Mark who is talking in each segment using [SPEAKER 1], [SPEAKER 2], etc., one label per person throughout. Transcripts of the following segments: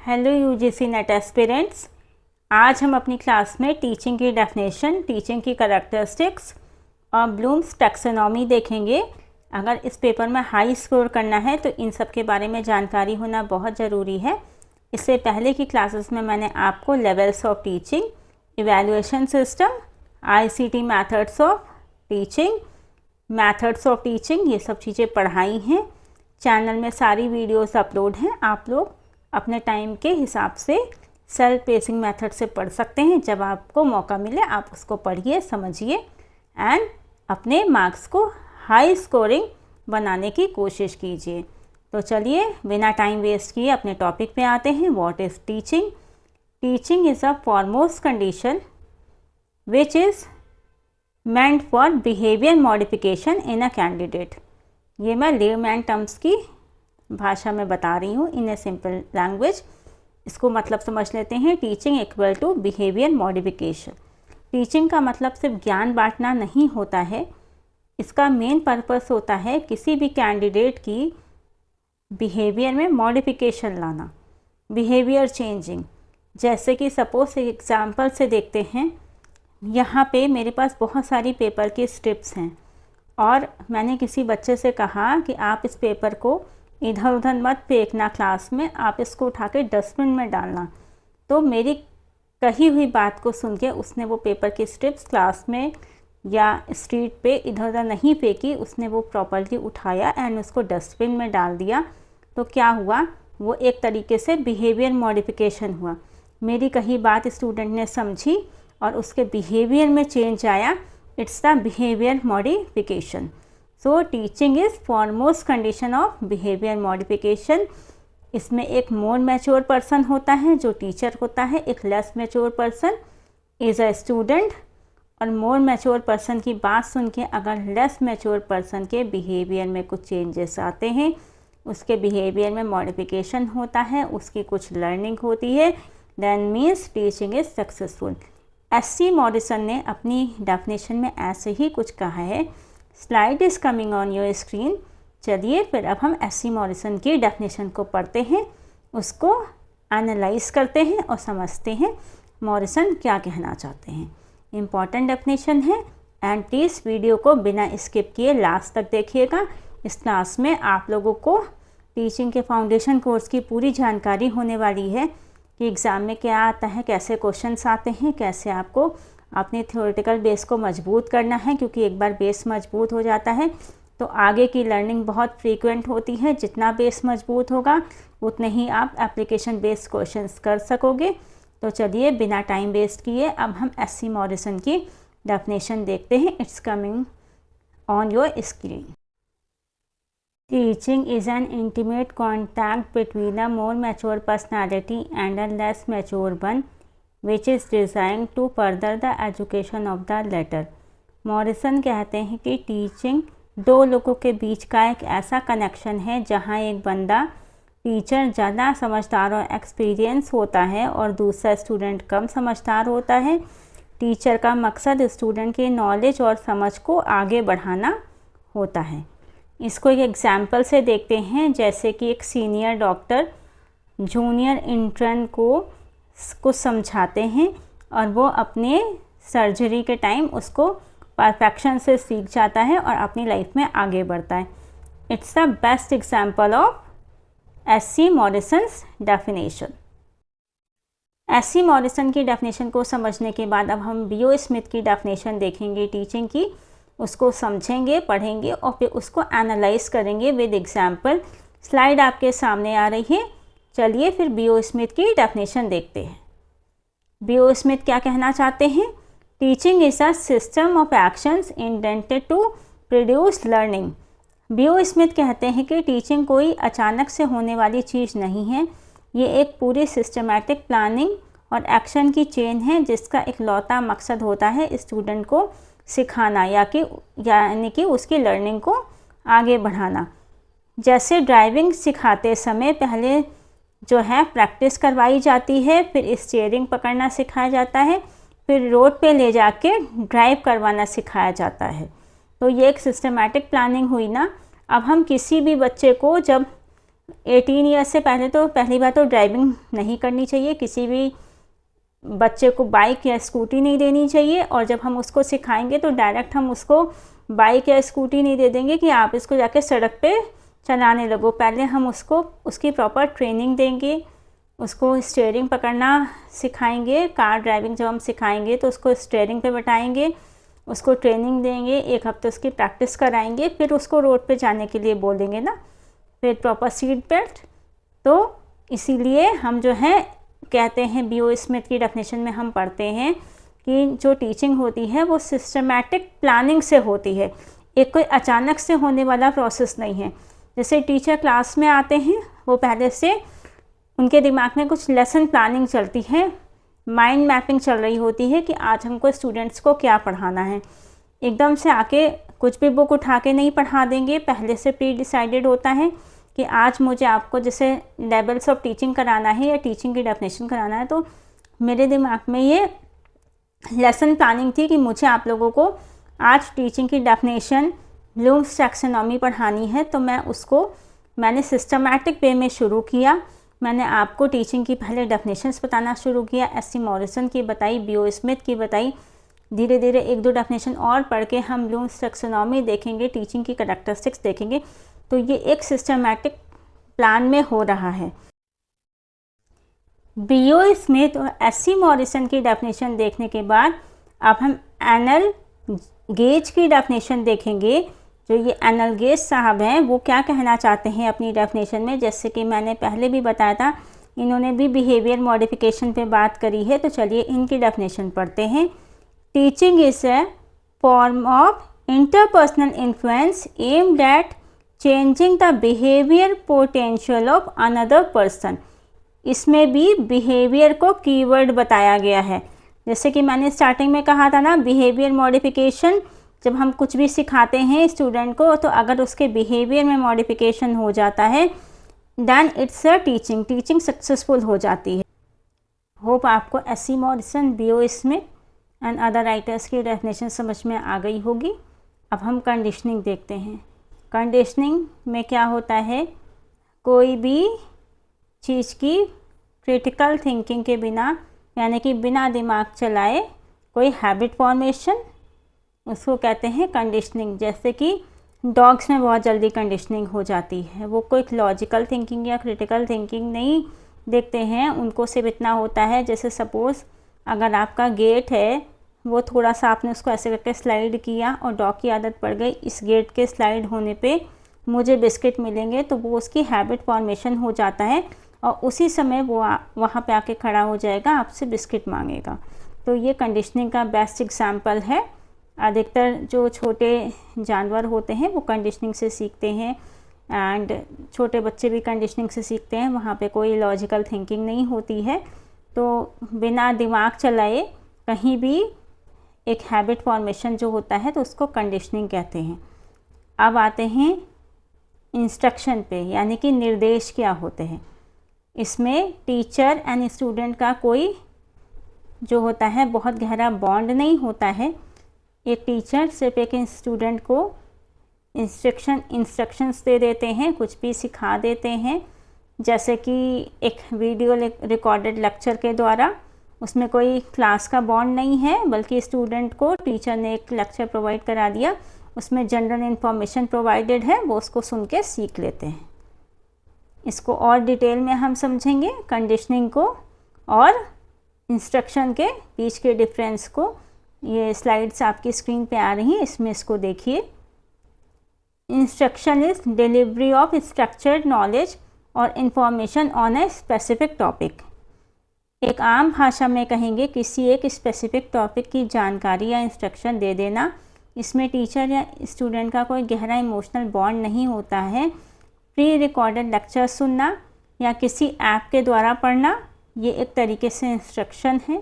[SPEAKER 1] Hello UGC net aspirants. आज हम अपनी क्लास में टीचिंग की डेफिनेशन, टीचिंग की करैक्टरिस्टिक्स और ब्लूम्स टैक्सोनॉमी देखेंगे। अगर इस पेपर में हाई स्कोर करना है तो इन सब के बारे में जानकारी होना बहुत ज़रूरी है। इससे पहले की क्लासेस में मैंने आपको levels of teaching, evaluation system, ICT methods of teaching, methods of teaching, ये सब चीज़ें पढ़ाई हैं। चैनल में सारी वीडियोस अपलोड हैं, आप लोग अपने टाइम के हिसाब से सेल्फ पेसिंग मेथड से पढ़ सकते हैं। जब आपको मौका मिले आप उसको पढ़िए, समझिए एंड अपने मार्क्स को हाई स्कोरिंग बनाने की कोशिश कीजिए। तो चलिए बिना टाइम वेस्ट किए अपने टॉपिक पे आते हैं। What is teaching? Teaching is a foremost condition which is meant for behavior modification in a candidate। ये मैं लेमैन टर्म्स की भाषा में बता रही हूँ, इन ए सिंपल लैंग्वेज। इसको मतलब समझ लेते हैं। Teaching equal to behaviour modification. Teaching का मतलब सिर्फ ज्ञान बांटना नहीं होता है, इसका मेन पर्पस होता है किसी भी कैंडिडेट की बिहेवियर में मॉडिफिकेशन लाना, बिहेवियर चेंजिंग। जैसे कि सपोज एक एग्जांपल से देखते हैं। यहाँ पे मेरे पास बहुत सारी पेपर की स्ट्रिप्स हैं और मैंने किसी बच्चे से कहा कि आप इस पेपर को इधर उधर मत फेंकना क्लास में, आप इसको उठा के डस्टबिन में डालना। तो मेरी कही हुई बात को सुन के उसने वो पेपर की स्ट्रिप्स क्लास में या स्ट्रीट पे इधर उधर नहीं फेंकी, उसने वो प्रॉपर्ली उठाया एंड उसको डस्टबिन में डाल दिया। तो क्या हुआ, वो एक तरीके से बिहेवियर मॉडिफिकेशन हुआ। मेरी कही बात स्टूडेंट ने समझी और उसके बिहेवियर में चेंज आया। It's the behaviour modification. So teaching is foremost condition of behaviour modification. इसमें एक मोर मैच्योर पर्सन होता है जो टीचर होता है, एक less mature person is a student. और मोर मैच्योर पर्सन की बात सुन के अगर लेस मैच्योर पर्सन के बिहेवियर में कुछ चेंजेस आते हैं, उसके बिहेवियर में मॉडिफिकेशन होता है, उसकी कुछ लर्निंग होती है, then means teaching is successful. S C. Morrison ने अपनी डेफिनेशन में ऐसे ही कुछ कहा है। Slide is coming on your screen. चलिए फिर अब हम एस.सी. मॉरिसन की डेफिनेशन को पढ़ते हैं, उसको एनालाइज करते हैं और समझते हैं मॉरिसन क्या कहना चाहते हैं। इम्पॉर्टेंट डेफिनेशन है एंड प्लीज़ वीडियो को बिना स्किप किए लास्ट तक देखिएगा। इस क्लास में आप लोगों को टीचिंग के फाउंडेशन कोर्स की पूरी जानकारी होने वाली है कि एग्ज़ाम में क्या आता है, कैसे क्वेश्चंस आते हैं, कैसे आपको अपने थ्योरेटिकल बेस को मजबूत करना है। क्योंकि एक बार बेस मजबूत हो जाता है तो आगे की लर्निंग बहुत फ्रीक्वेंट होती है। जितना बेस मजबूत होगा उतने ही आप एप्लीकेशन बेस्ड क्वेश्चंस कर सकोगे। तो चलिए बिना टाइम वेस्ट किए अब हम एस.सी. मॉरिसन की डेफिनेशन देखते हैं। It's coming on your screen. Teaching is an intimate contact between a more mature personality and a less mature one, which is designed to further the education of the latter। Morrison कहते हैं कि teaching दो लोगों के बीच का एक ऐसा connection है जहां एक बंदा टीचर ज़्यादा समझदार और एक्सपीरियंस होता है और दूसरा स्टूडेंट कम समझदार होता है। टीचर का मकसद स्टूडेंट के नॉलेज और समझ को आगे बढ़ाना होता है। इसको एक एग्जाम्पल से देखते हैं। जैसे कि एक सीनियर डॉक्टर जूनियर इंटर्न को कुछ समझाते हैं और वो अपने सर्जरी के टाइम उसको परफेक्शन से सीख जाता है और अपनी लाइफ में आगे बढ़ता है। It's the best example of S C. Morrison's definition. S C. Morrison की डेफिनेशन को समझने के बाद अब हम B.O. स्मिथ की डेफिनेशन देखेंगे टीचिंग की। उसको समझेंगे, पढ़ेंगे और फिर उसको एनालाइज करेंगे विद एग्जाम्पल। स्लाइड आपके सामने आ रही है। चलिए फिर B.O. स्मिथ की डेफिनेशन देखते हैं। B.O. स्मिथ क्या कहना चाहते हैं? Teaching is a system of actions intended to produce learning. B.O. Smith कहते हैं कि टीचिंग कोई अचानक से होने वाली चीज़ नहीं है, ये एक पूरी सिस्टमैटिक प्लानिंग और एक्शन की चेन है जिसका इकलौता मकसद होता है स्टूडेंट को सिखाना यानी कि उसकी लर्निंग को आगे बढ़ाना। जैसे ड्राइविंग सिखाते समय पहले जो है प्रैक्टिस करवाई जाती है, फिर स्टीयरिंग पकड़ना सिखाया जाता है, फिर रोड पे ले जाके ड्राइव करवाना सिखाया जाता है। तो ये एक सिस्टमैटिक प्लानिंग हुई ना। अब हम किसी भी बच्चे को जब 18 ईयर्स से पहले तो पहली बात तो ड्राइविंग नहीं करनी चाहिए, किसी भी बच्चे को बाइक या स्कूटी नहीं देनी चाहिए। और जब हम उसको सिखाएंगे तो डायरेक्ट हम उसको बाइक या स्कूटी नहीं दे देंगे कि आप इसको जाके सड़क पे चलाने लगो। पहले हम उसको उसकी प्रॉपर ट्रेनिंग देंगे, उसको स्टीयरिंग पकड़ना सिखाएंगे। कार ड्राइविंग जब हम सिखाएंगे तो उसको स्टीयरिंग पे बैठाएंगे, उसको ट्रेनिंग देंगे, 1 हफ्ते उसकी प्रैक्टिस कराएंगे, फिर उसको रोड पे जाने के लिए बोलेंगे ना, फिर प्रॉपर सीट बेल्ट। तो इसीलिए हम जो है कहते हैं, बीओ स्मिथ की डेफिनेशन में हम पढ़ते हैं कि जो टीचिंग होती है वो सिस्टमैटिक प्लानिंग से होती है, एक कोई अचानक से होने वाला प्रोसेस नहीं है। जैसे टीचर क्लास में आते हैं, वो पहले से उनके दिमाग में कुछ लेसन प्लानिंग चलती है, माइंड मैपिंग चल रही होती है कि आज हमको स्टूडेंट्स को क्या पढ़ाना है। एकदम से आके कुछ भी बुक उठा के नहीं पढ़ा देंगे, पहले से प्री डिसाइडेड होता है कि आज मुझे आपको जैसे लेवल्स ऑफ टीचिंग कराना है या टीचिंग की डेफिनेशन कराना है, तो मेरे दिमाग में ये लेसन प्लानिंग थी कि मुझे आप लोगों को आज टीचिंग की डेफिनेशन ब्लूम्स टैक्सोनॉमी पढ़ानी है। तो मैंने सिस्टमैटिक वे में शुरू किया। मैंने आपको टीचिंग की पहले डेफिनेशंस बताना शुरू किया, एस सी मॉरिसन की बताई, बीओ स्मिथ की बताई, धीरे धीरे 1-2 डेफिनेशन और पढ़ के हम ब्लूम्स टैक्सोनॉमी देखेंगे, टीचिंग की कैरेक्टरिस्टिक्स देखेंगे। तो ये एक सिस्टमैटिक प्लान में हो रहा है। बीओ स्मिथ और एस सी मॉरिसन की डेफिनेशन देखने के बाद अब हम एनल गेज की डेफिनेशन देखेंगे। जो ये एनल गेज साहब हैं वो क्या कहना चाहते हैं अपनी डेफिनेशन में। जैसे कि मैंने पहले भी बताया था, इन्होंने भी बिहेवियर मॉडिफिकेशन पे बात करी है। तो चलिए इनकी डेफिनेशन पढ़ते हैं। Teaching is a form of interpersonal influence aimed at changing the behaviour potential of another person. इसमें भी बिहेवियर को कीवर्ड बताया गया है। जैसे कि मैंने स्टार्टिंग में कहा था ना, बिहेवियर मॉडिफिकेशन, जब हम कुछ भी सिखाते हैं स्टूडेंट को, तो अगर उसके बिहेवियर में मॉडिफिकेशन हो जाता है then it's a teaching successful हो जाती है। होप आपको S C Morrison, B O Smith and other writers की डेफिनेशन समझ में आ गई होगी। अब हम कंडीशनिंग देखते हैं। कंडीशनिंग में क्या होता है, कोई भी चीज़ की क्रिटिकल थिंकिंग के बिना, यानी कि बिना दिमाग चलाए कोई हैबिट फॉर्मेशन, उसको कहते हैं कंडीशनिंग। जैसे कि डॉग्स में बहुत जल्दी कंडीशनिंग हो जाती है, वो कोई लॉजिकल थिंकिंग या क्रिटिकल थिंकिंग नहीं देखते हैं, उनको सिर्फ इतना होता है, जैसे सपोज़ अगर आपका गेट है, वो थोड़ा सा आपने उसको ऐसे करके स्लाइड किया और डॉग की आदत पड़ गई, इस गेट के स्लाइड होने पे मुझे बिस्किट मिलेंगे, तो वो उसकी हैबिट फॉर्मेशन हो जाता है और उसी समय वो वहाँ पे आके खड़ा हो जाएगा, आपसे बिस्किट मांगेगा। तो ये कंडीशनिंग का बेस्ट एग्जाम्पल है। अधिकतर जो छोटे जानवर होते हैं वो कंडीशनिंग से सीखते हैं, एंड छोटे बच्चे भी कंडीशनिंग से सीखते हैं, वहाँ पे कोई लॉजिकल थिंकिंग नहीं होती है। तो बिना दिमाग चलाए कहीं भी एक हैबिट फॉर्मेशन जो होता है तो उसको कंडीशनिंग कहते हैं। अब आते हैं इंस्ट्रक्शन पे, यानी कि निर्देश क्या होते हैं। इसमें टीचर एंड स्टूडेंट का कोई जो होता है बहुत गहरा बॉन्ड नहीं होता है। एक टीचर सिर्फ एक स्टूडेंट को इंस्ट्रक्शंस दे देते हैं, कुछ भी सिखा देते हैं, जैसे कि एक वीडियो रिकॉर्डेड लेक्चर के द्वारा। उसमें कोई क्लास का बॉन्ड नहीं है, बल्कि स्टूडेंट को टीचर ने एक लेक्चर प्रोवाइड करा दिया, उसमें जनरल इन्फॉर्मेशन प्रोवाइडेड है, वो उसको सुन के सीख लेते हैं। इसको और डिटेल में हम समझेंगे, कंडीशनिंग को और इंस्ट्रक्शन के बीच के डिफरेंस को। ये स्लाइड्स आपकी स्क्रीन पे आ रही हैं, इसमें इसको देखिए। Instruction is delivery of structured knowledge और information on a specific topic. एक आम भाषा में कहेंगे किसी एक स्पेसिफिक टॉपिक की जानकारी या इंस्ट्रक्शन दे देना। इसमें टीचर या स्टूडेंट का कोई गहरा इमोशनल बॉन्ड नहीं होता है। प्री रिकॉर्डेड लेक्चर सुनना या किसी ऐप के द्वारा पढ़ना, ये एक तरीके से इंस्ट्रक्शन है।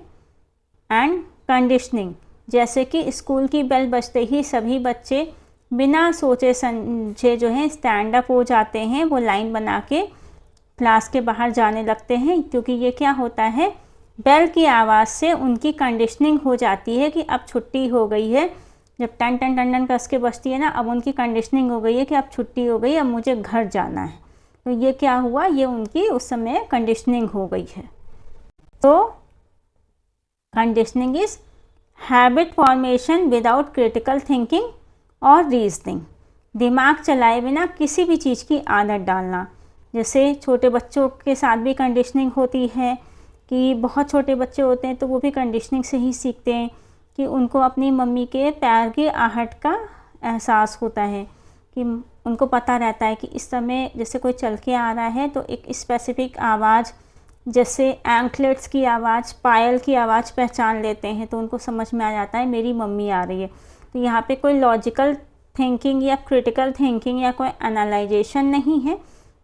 [SPEAKER 1] एंड कंडीशनिंग, जैसे कि स्कूल की बेल बजते ही सभी बच्चे बिना सोचे समझे जो है स्टैंड अप हो जाते हैं, वो लाइन बना के क्लास के बाहर जाने लगते हैं, क्योंकि ये क्या होता है, बेल की आवाज़ से उनकी कंडीशनिंग हो जाती है कि अब छुट्टी हो गई है। जब टन टन टन टन कस के बजती है ना, अब उनकी कंडीशनिंग हो गई है कि अब छुट्टी हो गई, अब मुझे घर जाना है। तो ये क्या हुआ, ये उनकी उस समय कंडीशनिंग हो गई है। तो conditioning is habit formation without critical thinking और रीजनिंग, दिमाग चलाए बिना किसी भी चीज़ की आदत डालना। जैसे छोटे बच्चों के साथ भी कंडीशनिंग होती है कि बहुत छोटे बच्चे होते हैं तो वो भी कंडीशनिंग से ही सीखते हैं कि उनको अपनी मम्मी के पैर की आहट का एहसास होता है, कि उनको पता रहता है कि इस समय जैसे कोई चल के आ रहा है तो एक स्पेसिफिक आवाज़, जैसे एंकलेट्स की आवाज़, पायल की आवाज़ पहचान लेते हैं, तो उनको समझ में आ जाता है मेरी मम्मी आ रही है। तो यहाँ पे कोई लॉजिकल थिंकिंग या क्रिटिकल थिंकिंग या कोई एनालाइजेशन नहीं है,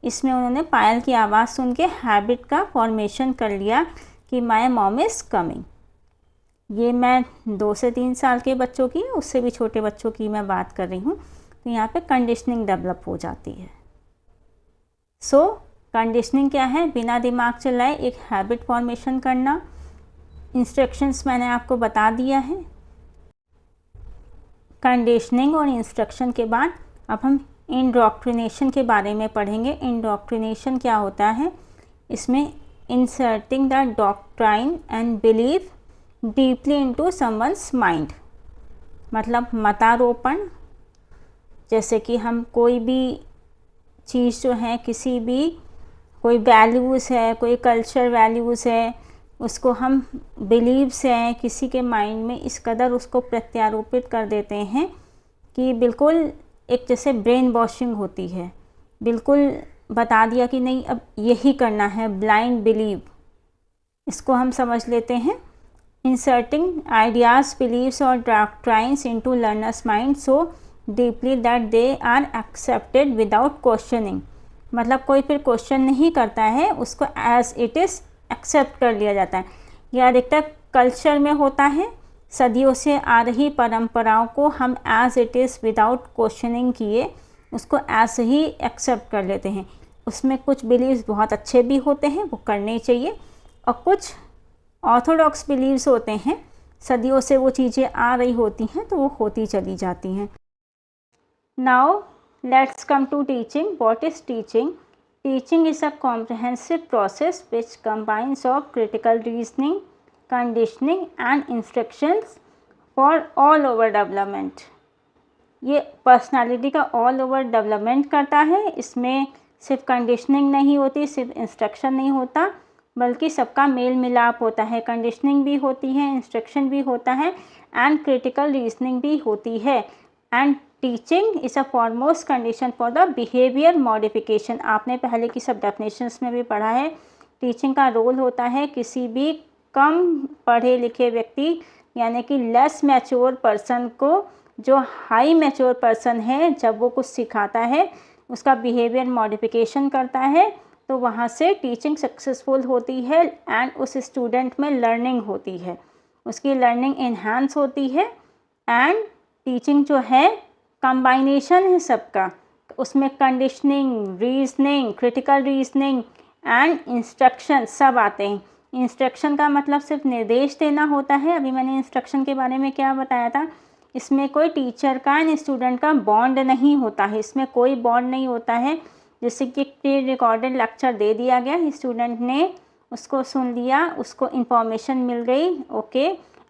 [SPEAKER 1] इसमें उन्होंने पायल की आवाज़ सुन के हैबिट का फॉर्मेशन कर लिया कि माय मॉम इज़ कमिंग। ये मैं 2 से 3 साल के बच्चों की, उससे भी छोटे बच्चों की मैं बात कर रही हूँ। तो यहाँ पे कंडीशनिंग डेवलप हो जाती है। सो कंडीशनिंग क्या है, बिना दिमाग चलाए एक हैबिट फॉर्मेशन करना। इंस्ट्रक्शंस मैंने आपको बता दिया है। कंडीशनिंग और इंस्ट्रक्शन के बाद अब हम इंडोक्ट्रिनेशन के बारे में पढ़ेंगे। इंडोक्ट्रिनेशन क्या होता है, इसमें inserting the doctrine and belief deeply into someone's mind, मतलब मतारोपण। जैसे कि हम कोई भी चीज़ जो है, किसी भी कोई वैल्यूज़ है, कोई कल्चर वैल्यूज़ है, उसको हम बिलीव्स हैं किसी के माइंड में, इस कदर उसको प्रत्यारोपित कर देते हैं कि बिल्कुल एक जैसे ब्रेन वॉशिंग होती है, बिल्कुल बता दिया कि नहीं अब यही करना है, ब्लाइंड बिलीव, इसको हम समझ लेते हैं। इंसर्टिंग आइडियाज़, बिलीव्स और doctrines into learners mind so deeply that they are accepted without questioning, मतलब कोई फिर क्वेश्चन नहीं करता है, उसको एज इट इज़ एक्सेप्ट कर लिया जाता है। यह अधिकतर कल्चर में होता है। सदियों से आ रही परंपराओं को हम as it is without questioning किए उसको ऐसे ही एक्सेप्ट कर लेते हैं। उसमें कुछ बिलीव्स बहुत अच्छे भी होते हैं, वो करने चाहिए, और कुछ ऑर्थोडॉक्स बिलीव्स होते हैं, सदियों से वो चीज़ें आ रही होती हैं तो वो होती चली जाती हैं। Now let's come to teaching. What is teaching? Teaching is a comprehensive process which combines of critical reasoning, conditioning and instructions for all over development. ये पर्सनालिटी का ऑल ओवर डेवलपमेंट करता है। इसमें सिर्फ कंडीशनिंग नहीं होती, सिर्फ इंस्ट्रक्शन नहीं होता, बल्कि सबका मेल मिलाप होता है। कंडीशनिंग भी होती है, इंस्ट्रक्शन भी होता है एंड क्रिटिकल रीजनिंग भी होती है। And teaching is a foremost condition for the behaviour modification. आपने पहले की सब डेफिनेशंस में भी पढ़ा है। टीचिंग का रोल होता है किसी भी कम पढ़े लिखे व्यक्ति यानी कि लेस मैच्योर पर्सन को जो हाई मैच्योर पर्सन है, जब वो कुछ सिखाता है, उसका बिहेवियर मॉडिफिकेशन करता है, तो वहाँ से टीचिंग सक्सेसफुल होती है एंड उस स्टूडेंट में लर्निंग होती है, उसकी लर्निंग इन्हांस होती है। एंड टीचिंग जो है कंबाइनेशन है सबका, उसमें conditioning, reasoning, critical reasoning and instruction सब आते हैं। इंस्ट्रक्शन का मतलब सिर्फ निर्देश देना होता है। अभी मैंने इंस्ट्रक्शन के बारे में क्या बताया था, इसमें कोई टीचर का एंड स्टूडेंट का बॉन्ड नहीं होता है, इसमें कोई बॉन्ड नहीं होता है। जैसे कि प्री रिकॉर्डेड लेक्चर दे दिया गया, स्टूडेंट ने उसको सुन लिया, उसको इन्फॉर्मेशन मिल गई, ओके।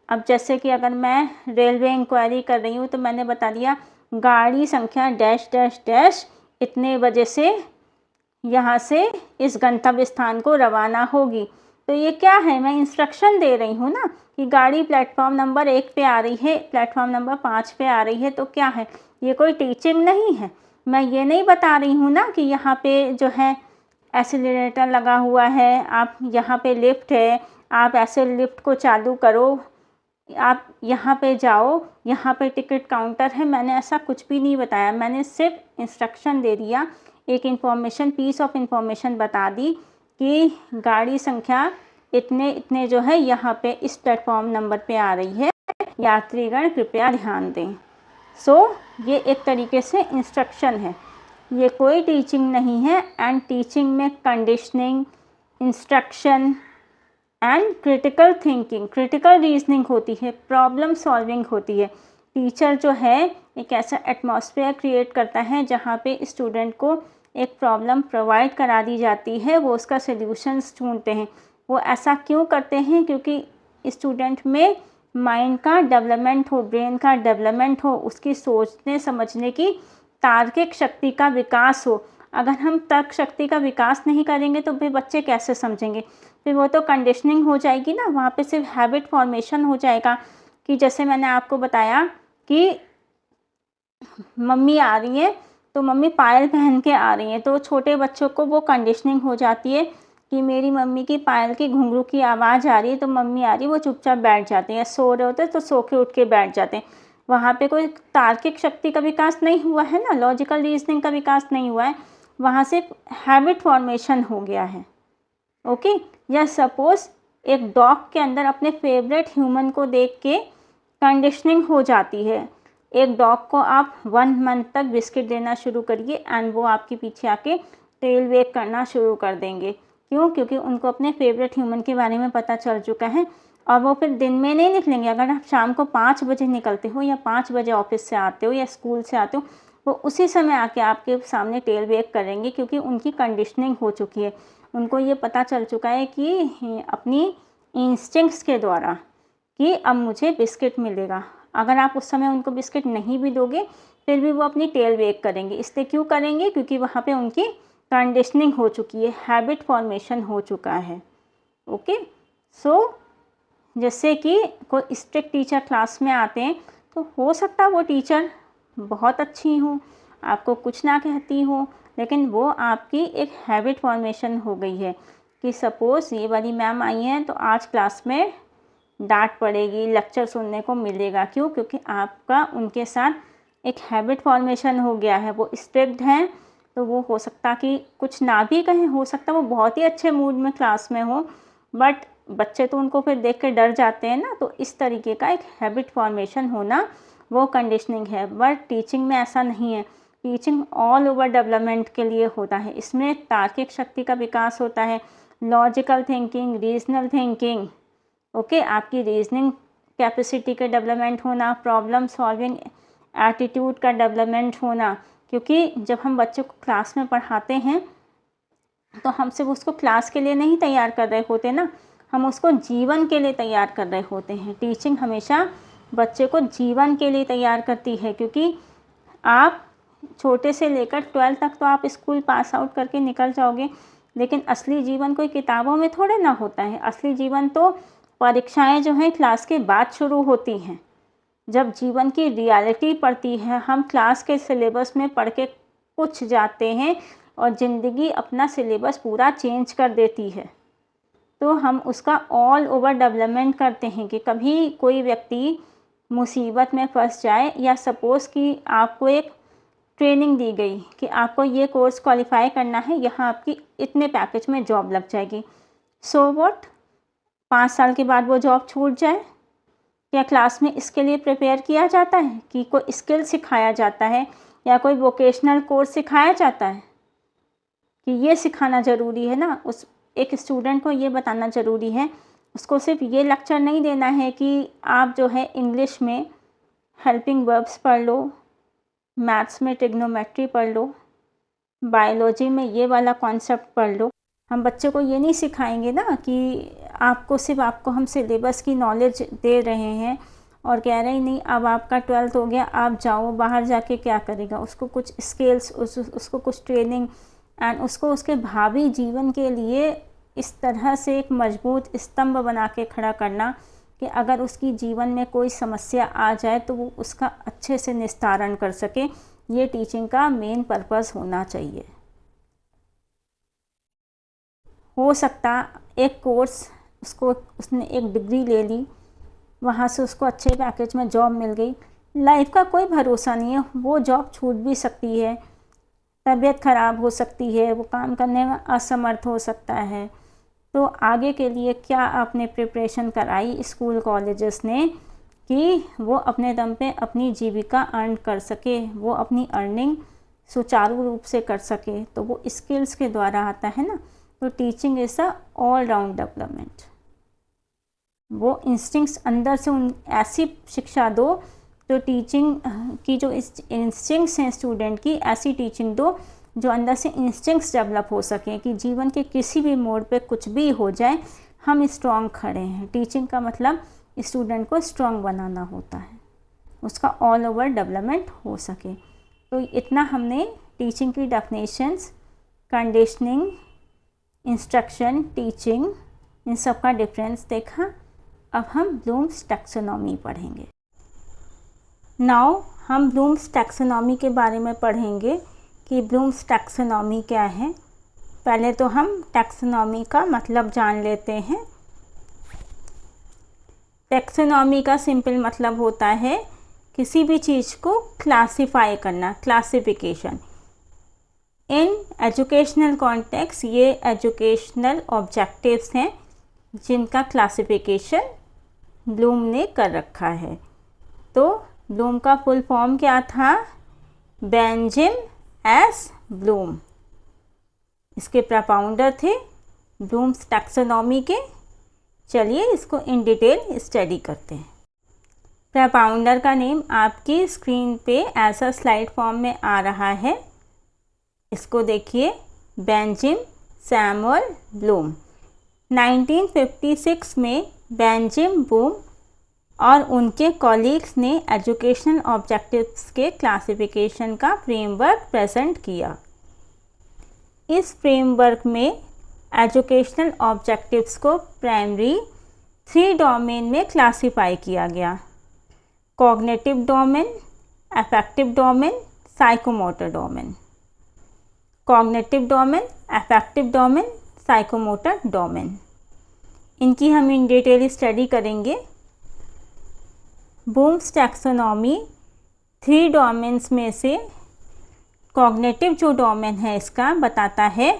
[SPEAKER 1] अब जैसे कि अगर मैं रेलवे इंक्वायरी कर रही हूँ तो मैंने बता दिया गाड़ी संख्या डैश डैश डैश इतने बजे से यहाँ से इस गंतव्य स्थान को रवाना होगी, तो ये क्या है, मैं इंस्ट्रक्शन दे रही हूँ ना कि गाड़ी प्लेटफॉर्म नंबर 1 पे आ रही है, प्लेटफॉर्म नंबर 5 पे आ रही है, तो क्या है, ये कोई टीचिंग नहीं है। मैं ये नहीं बता रही हूँ ना कि यहाँ पे जो है एक्सीलरेटर लगा हुआ है, आप यहाँ पे लिफ्ट है, आप ऐसे लिफ्ट को चालू करो, आप यहाँ पे जाओ, यहाँ पे टिकट काउंटर है। मैंने ऐसा कुछ भी नहीं बताया, मैंने सिर्फ इंस्ट्रक्शन दे दिया, एक इन्फॉर्मेशन, पीस ऑफ इन्फॉर्मेशन बता दी कि गाड़ी संख्या इतने इतने जो है यहाँ पे इस प्लेटफॉर्म नंबर पे आ रही है, यात्रीगण कृपया ध्यान दें। सो ये एक तरीके से इंस्ट्रक्शन है, ये कोई टीचिंग नहीं है। एंड टीचिंग में conditioning, instruction and critical thinking, critical reasoning होती है, प्रॉब्लम सॉल्विंग होती है। टीचर जो है एक ऐसा एटमॉस्फेयर क्रिएट करता है जहाँ पे स्टूडेंट को एक प्रॉब्लम प्रोवाइड करा दी जाती है, वो उसका सॉल्यूशंस ढूंढते हैं। वो ऐसा क्यों करते हैं? क्योंकि स्टूडेंट में माइंड का डेवलपमेंट हो, ब्रेन का डेवलपमेंट हो, उसकी सोचने समझने की तार्किक शक्ति का विकास हो। अगर हम तर्क शक्ति का विकास नहीं करेंगे तो फिर बच्चे कैसे समझेंगे? फिर वो तो कंडीशनिंग हो जाएगी ना, वहाँ पे सिर्फ हैबिट फॉर्मेशन हो जाएगा। कि जैसे मैंने आपको बताया कि मम्मी आ रही है तो मम्मी पायल पहन के आ रही हैं, तो छोटे बच्चों को वो कंडीशनिंग हो जाती है कि मेरी मम्मी की पायल की घुंघरू की आवाज़ आ रही है तो मम्मी आ रही है, वो चुपचाप बैठ जाते हैं। सो रहे होते हैं तो सो के उठ के बैठ जाते हैं। वहाँ पे कोई तार्किक शक्ति का विकास नहीं हुआ है ना, लॉजिकल रीजनिंग का विकास नहीं हुआ है, वहाँ सिर्फ हैबिट फॉर्मेशन हो गया है। ओके, या सपोज एक डॉग के अंदर अपने फेवरेट ह्यूमन को देख के कंडीशनिंग हो जाती है। एक डॉग को आप 1 मंथ तक बिस्किट देना शुरू करिए एंड वो आपके पीछे आके टेल वेग करना शुरू कर देंगे। क्यों? क्योंकि उनको अपने फेवरेट ह्यूमन के बारे में पता चल चुका है और वो फिर दिन में नहीं निकलेंगे। अगर आप शाम को 5 बजे निकलते हो या 5 बजे ऑफिस से आते हो या स्कूल से आते हो, वो उसी समय आके आपके सामने टेल वेग करेंगे, क्योंकि उनकी कंडीशनिंग हो चुकी है। उनको ये पता चल चुका है कि अपनी इंस्टिंक्ट्स के द्वारा कि अब मुझे बिस्किट मिलेगा। अगर आप उस समय उनको बिस्किट नहीं भी दोगे फिर भी वो अपनी टेल वेग करेंगे। इसलिए क्यों करेंगे? क्योंकि वहाँ पे उनकी कंडीशनिंग हो चुकी है, हैबिट फॉर्मेशन हो चुका है। ओके, सो जैसे कि कोई स्ट्रिक्ट टीचर क्लास में आते हैं तो हो सकता है वो टीचर बहुत अच्छी हो, आपको कुछ ना कहती हो, लेकिन वो आपकी एक हैबिट फॉर्मेशन हो गई है कि सपोज़ ये वाली मैम आई हैं तो आज क्लास में डांट पड़ेगी, लेक्चर सुनने को मिलेगा। क्यों? क्योंकि आपका उनके साथ एक हैबिट फॉर्मेशन हो गया है। वो स्ट्रिक्ट हैं तो वो हो सकता कि कुछ ना भी कहें, हो सकता वो बहुत ही अच्छे मूड में क्लास में हो, बट बच्चे तो उनको फिर देख के डर जाते हैं ना। तो इस तरीके का एक हैबिट फॉर्मेशन होना वो कंडीशनिंग है। बट टीचिंग में ऐसा नहीं है। टीचिंग ऑल ओवर डेवलपमेंट के लिए होता है। इसमें तार्किक शक्ति का विकास होता है, logical thinking, regional thinking, okay, आपकी रीजनिंग कैपेसिटी का डेवलपमेंट होना, प्रॉब्लम सॉल्विंग एटीट्यूड का डेवलपमेंट होना। क्योंकि जब हम बच्चों को क्लास में पढ़ाते हैं तो हम सिर्फ उसको क्लास के लिए नहीं तैयार कर रहे होते ना, हम उसको जीवन के लिए तैयार कर रहे होते हैं। टीचिंग हमेशा बच्चे को जीवन के लिए तैयार करती है, क्योंकि आप छोटे से लेकर 12 तक तो आप स्कूल पास आउट करके निकल जाओगे, लेकिन असली जीवन कोई किताबों में थोड़े ना होता है। असली जीवन तो परीक्षाएं जो हैं क्लास के बाद शुरू होती हैं। जब जीवन की रियलिटी पड़ती है, हम क्लास के सिलेबस में पढ़ के कुछ जाते हैं और ज़िंदगी अपना सिलेबस पूरा चेंज कर देती है। तो हम उसका ऑल ओवर डेवलपमेंट करते हैं कि कभी कोई व्यक्ति मुसीबत में फंस जाए, या सपोज़ कि आपको एक ट्रेनिंग दी गई कि आपको ये कोर्स क्वालिफाई करना है, यहाँ आपकी इतने पैकेज में जॉब लग जाएगी। सो व्हाट, 5 साल के बाद वो जॉब छूट जाए? क्या क्लास में इसके लिए प्रिपेयर किया जाता है कि कोई स्किल सिखाया जाता है या कोई वोकेशनल कोर्स सिखाया जाता है कि ये सिखाना ज़रूरी है ना? उस एक स्टूडेंट को ये बताना ज़रूरी है, उसको सिर्फ ये लेक्चर नहीं देना है कि आप जो है इंग्लिश में हेल्पिंग वर्ब्स पढ़ लो, मैथ्स में ट्रिग्नोमेट्री पढ़ लो, बायोलॉजी में ये वाला कॉन्सेप्ट पढ़ लो। हम बच्चे को ये नहीं सिखाएंगे ना कि आपको हम सिलेबस की नॉलेज दे रहे हैं और कह रहे हैं नहीं अब आपका 12th हो गया, आप जाओ, बाहर जाके क्या करेगा। उसको कुछ स्किल्स, उसको कुछ ट्रेनिंग एंड उसको उसके भावी जीवन के लिए इस तरह से एक मजबूत स्तंभ बना के खड़ा करना कि अगर उसकी जीवन में कोई समस्या आ जाए तो वो उसका अच्छे से निस्तारण कर सके। ये टीचिंग का मेन पर्पस होना चाहिए। हो सकता एक कोर्स उसने एक डिग्री ले ली, वहाँ से उसको अच्छे पैकेज में जॉब मिल गई, लाइफ का कोई भरोसा नहीं है, वो जॉब छूट भी सकती है, तबीयत ख़राब हो सकती है, वो काम करने में असमर्थ हो सकता है। तो आगे के लिए क्या आपने प्रिपरेशन कराई स्कूल कॉलेजेस ने कि वो अपने दम पे अपनी जीविका अर्न कर सके, वो अपनी अर्निंग सुचारू रूप से कर सके, तो वो स्किल्स के द्वारा आता है ना। तो teaching is a all round development. वो इंस्टिंक्ट्स अंदर से ऐसी शिक्षा दो, तो टीचिंग की जो इंस्टिंक्ट्स हैं स्टूडेंट की, ऐसी टीचिंग दो जो अंदर से इंस्टिंक्ट्स डेवलप हो सकें कि जीवन के किसी भी मोड़ पे कुछ भी हो जाए हम स्ट्रॉन्ग खड़े हैं। टीचिंग का मतलब स्टूडेंट को स्ट्रॉन्ग बनाना होता है, उसका ऑल ओवर डेवलपमेंट हो सके। तो इतना हमने टीचिंग की डेफिनेशंस, कंडीशनिंग, इंस्ट्रक्शन, टीचिंग, इन सब का डिफरेंस देखा। अब हम ब्लूम्स टैक्सोनॉमी पढ़ेंगे। नाउ हम ब्लूम्स टैक्सोनॉमी के बारे में पढ़ेंगे कि ब्लूम्स टैक्सोनॉमी क्या है। पहले तो हम टैक्सोनॉमी का मतलब जान लेते हैं। टैक्सोनॉमी का सिंपल मतलब होता है किसी भी चीज़ को क्लासिफाई करना, क्लासिफिकेशन। इन एजुकेशनल कॉन्टेक्स्ट ये एजुकेशनल ऑब्जेक्टिव्स हैं जिनका क्लासिफिकेशन ब्लूम ने कर रखा है। तो ब्लूम का फुल फॉर्म क्या था? Benjamin S Bloom. इसके प्रपाउंडर थे ब्लूम्स टैक्सोनॉमी के। चलिए इसको इन डिटेल स्टडी करते हैं। प्रपाउंडर का नेम आपकी स्क्रीन पे ऐसा स्लाइड फॉर्म में आ रहा है, इसको देखिए, बेंजामिन सैमुअल ब्लूम। 1956 में बेंजामिन ब्लूम और उनके कॉलीग्स ने एजुकेशनल ऑब्जेक्टिव्स के क्लासिफिकेशन का फ्रेमवर्क प्रेजेंट किया। इस फ्रेमवर्क में एजुकेशनल ऑब्जेक्टिव्स को प्राइमरी 3 डोमेन में क्लासिफाई किया गया: cognitive domain, affective domain, psychomotor domain. Cognitive domain, affective domain, psychomotor domain, इनकी हम इन डिटेल स्टडी करेंगे। ब्लूम्स टैक्सोनॉमी 3 डोमेन्स में से कॉग्निटिव जो डोमेन है इसका बताता है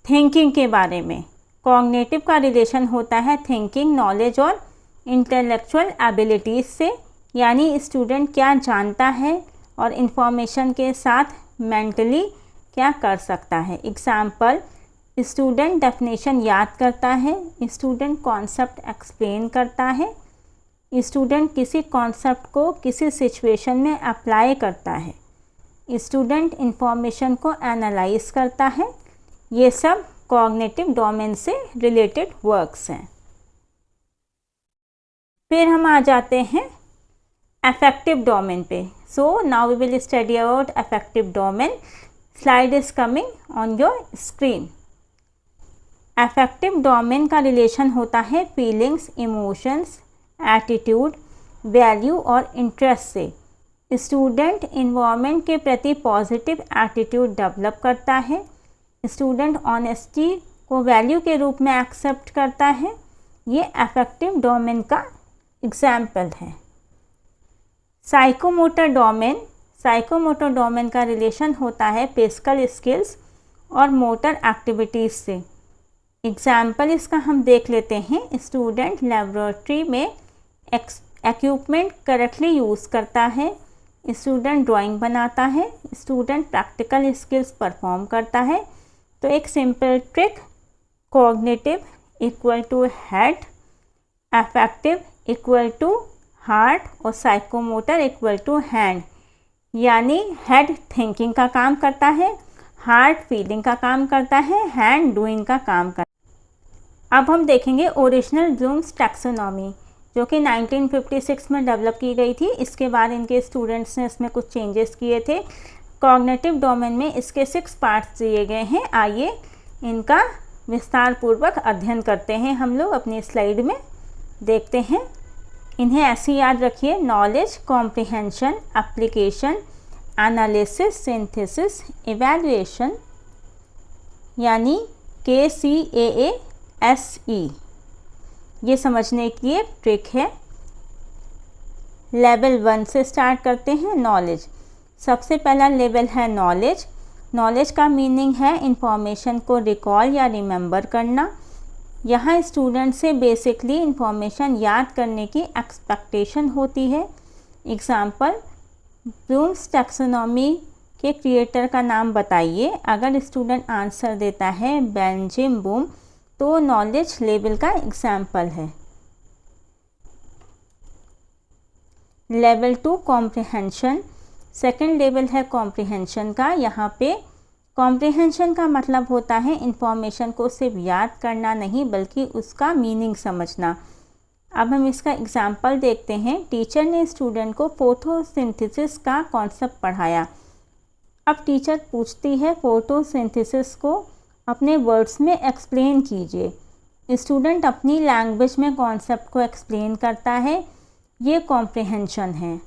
[SPEAKER 1] थिंकिंग के बारे में। कॉग्निटिव का रिलेशन होता है थिंकिंग, नॉलेज और इंटेलेक्चुअल एबिलिटीज़ से, यानी स्टूडेंट क्या जानता है और इंफॉर्मेशन के साथ मेंटली क्या कर सकता है। एग्जाम्पल, स्टूडेंट डेफिनेशन याद करता है, स्टूडेंट कॉन्सेप्ट एक्सप्लेन करता है, स्टूडेंट किसी कॉन्सेप्ट को किसी सिचुएशन में अप्लाई करता है, स्टूडेंट इंफॉर्मेशन को एनालाइज करता है। ये सब कॉग्निटिव डोमेन से रिलेटेड वर्क्स हैं। फिर हम आ जाते हैं अफेक्टिव डोमेन पे। So now we will study about affective domain. Slide is coming on your screen. Affective domain का रिलेशन होता है फीलिंग्स, इमोशंस, एटीट्यूड, वैल्यू और इंटरेस्ट से। स्टूडेंट इन्वायरमेंट के प्रति पॉजिटिव एटीट्यूड डेवलप करता है। स्टूडेंट ऑनेस्टी को वैल्यू के रूप में एक्सेप्ट करता है। ये अफेक्टिव डोमेन का एग्जाम्पल है। साइकोमोटर डोमेन, साइकोमोटर डोमेन का रिलेशन होता है फिजिकल स्किल्स और मोटर एक्टिविटीज़ से। एग्जाम्पल इसका हम देख लेते हैं। स्टूडेंट लेबोरेटरी में इक्विपमेंट करेक्टली यूज़ करता है, स्टूडेंट ड्राइंग बनाता है, स्टूडेंट प्रैक्टिकल स्किल्स परफॉर्म करता है। तो एक simple trick, cognitive equal to head, affective equal to heart और साइकोमोटर इक्वल टू हैंड। यानी हेड थिंकिंग का काम करता है, हार्ट फीलिंग का काम करता है, हैंड डूइंग का काम करता है। अब हम देखेंगे ओरिजिनल ब्लूम्स टैक्सोनॉमी जो कि 1956 में डेवलप की गई थी। इसके बाद इनके स्टूडेंट्स ने इसमें कुछ चेंजेस किए थे। कॉग्निटिव डोमेन में इसके 6 पार्ट्स दिए गए हैं। आइए इनका विस्तार पूर्वक अध्ययन करते हैं। हम लोग अपनी स्लाइड में देखते हैं। इन्हें ऐसे याद रखिए: knowledge, comprehension, application, analysis, synthesis, evaluation, यानी KCAASE। ये समझने की एक ट्रिक है। लेवल 1 से स्टार्ट करते हैं। नॉलेज, सबसे पहला लेवल है नॉलेज। नॉलेज का मीनिंग है इंफॉर्मेशन को रिकॉल या रिमेंबर करना। यहाँ स्टूडेंट से बेसिकली इंफॉर्मेशन याद करने की एक्सपेक्टेशन होती है। एग्जाम्पल, ब्लूम्स टैक्सोनॉमी के क्रिएटर का नाम बताइए। अगर स्टूडेंट आंसर देता है बेंजामिन ब्लूम तो नॉलेज लेवल का एग्जाम्पल है। लेवल 2 कॉम्प्रिहेंशन, सेकंड लेवल है कॉम्प्रिहेंशन का। यहाँ पे कॉम्प्रिहेंशन का मतलब होता है इन्फॉर्मेशन को सिर्फ याद करना नहीं बल्कि उसका मीनिंग समझना। अब हम इसका एग्जाम्पल देखते हैं। टीचर ने स्टूडेंट को फोटोसिंथेसिस का कॉन्सेप्ट पढ़ाया। अब टीचर पूछती है फोटोसिंथेसिस को अपने वर्ड्स में एक्सप्लेन कीजिए। स्टूडेंट अपनी लैंग्वेज में कॉन्सेप्ट को एक्सप्लेन करता है, ये कॉम्प्रिहेंशन है।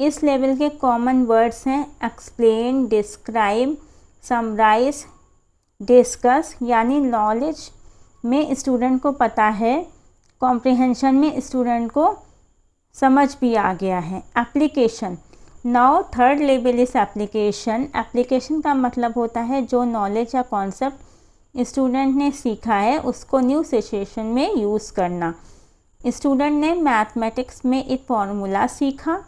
[SPEAKER 1] इस लेवल के कॉमन वर्ड्स हैं एक्सप्लेन, डिस्क्राइब, समराइज, डिस्कस। यानी नॉलेज में स्टूडेंट को पता है, कॉम्प्रिहेंशन में स्टूडेंट को समझ भी आ गया है। एप्लीकेशन। नाउ थर्ड लेवल इस एप्लीकेशन। एप्लीकेशन का मतलब होता है जो नॉलेज या कॉन्सेप्ट स्टूडेंट ने सीखा है उसको न्यू सिचुएशन में यूज़ करना। स्टूडेंट ने मैथमेटिक्स में एक फॉर्मूला सीखा।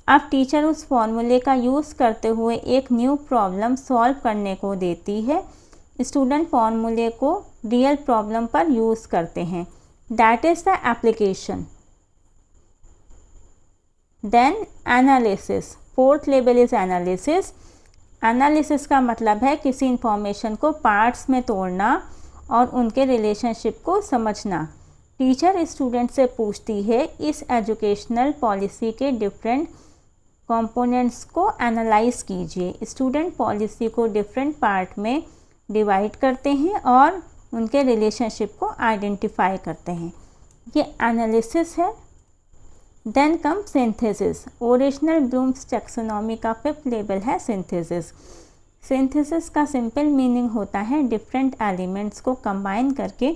[SPEAKER 1] अब टीचर उस फॉर्मूले का यूज़ करते हुए एक न्यू प्रॉब्लम सॉल्व करने को देती है। स्टूडेंट फॉर्मूले को रियल प्रॉब्लम पर यूज़ करते हैं। That is the application. Then analysis. Fourth level is analysis. Analysis का मतलब है किसी इंफॉर्मेशन को पार्ट्स में तोड़ना और उनके रिलेशनशिप को समझना। टीचर स्टूडेंट से पूछती है इस एजुकेशनल पॉलिसी के डिफरेंट कंपोनेंट्स को एनालाइज कीजिए। स्टूडेंट पॉलिसी को डिफरेंट पार्ट में डिवाइड करते हैं और उनके रिलेशनशिप को आइडेंटिफाई करते हैं। ये एनालिसिस है। Then come synthesis. Original Bloom's taxonomy का फिफ्थ लेवल है सिंथेसिस। सिंथेसिस का सिंपल मीनिंग होता है डिफरेंट एलिमेंट्स को कंबाइन करके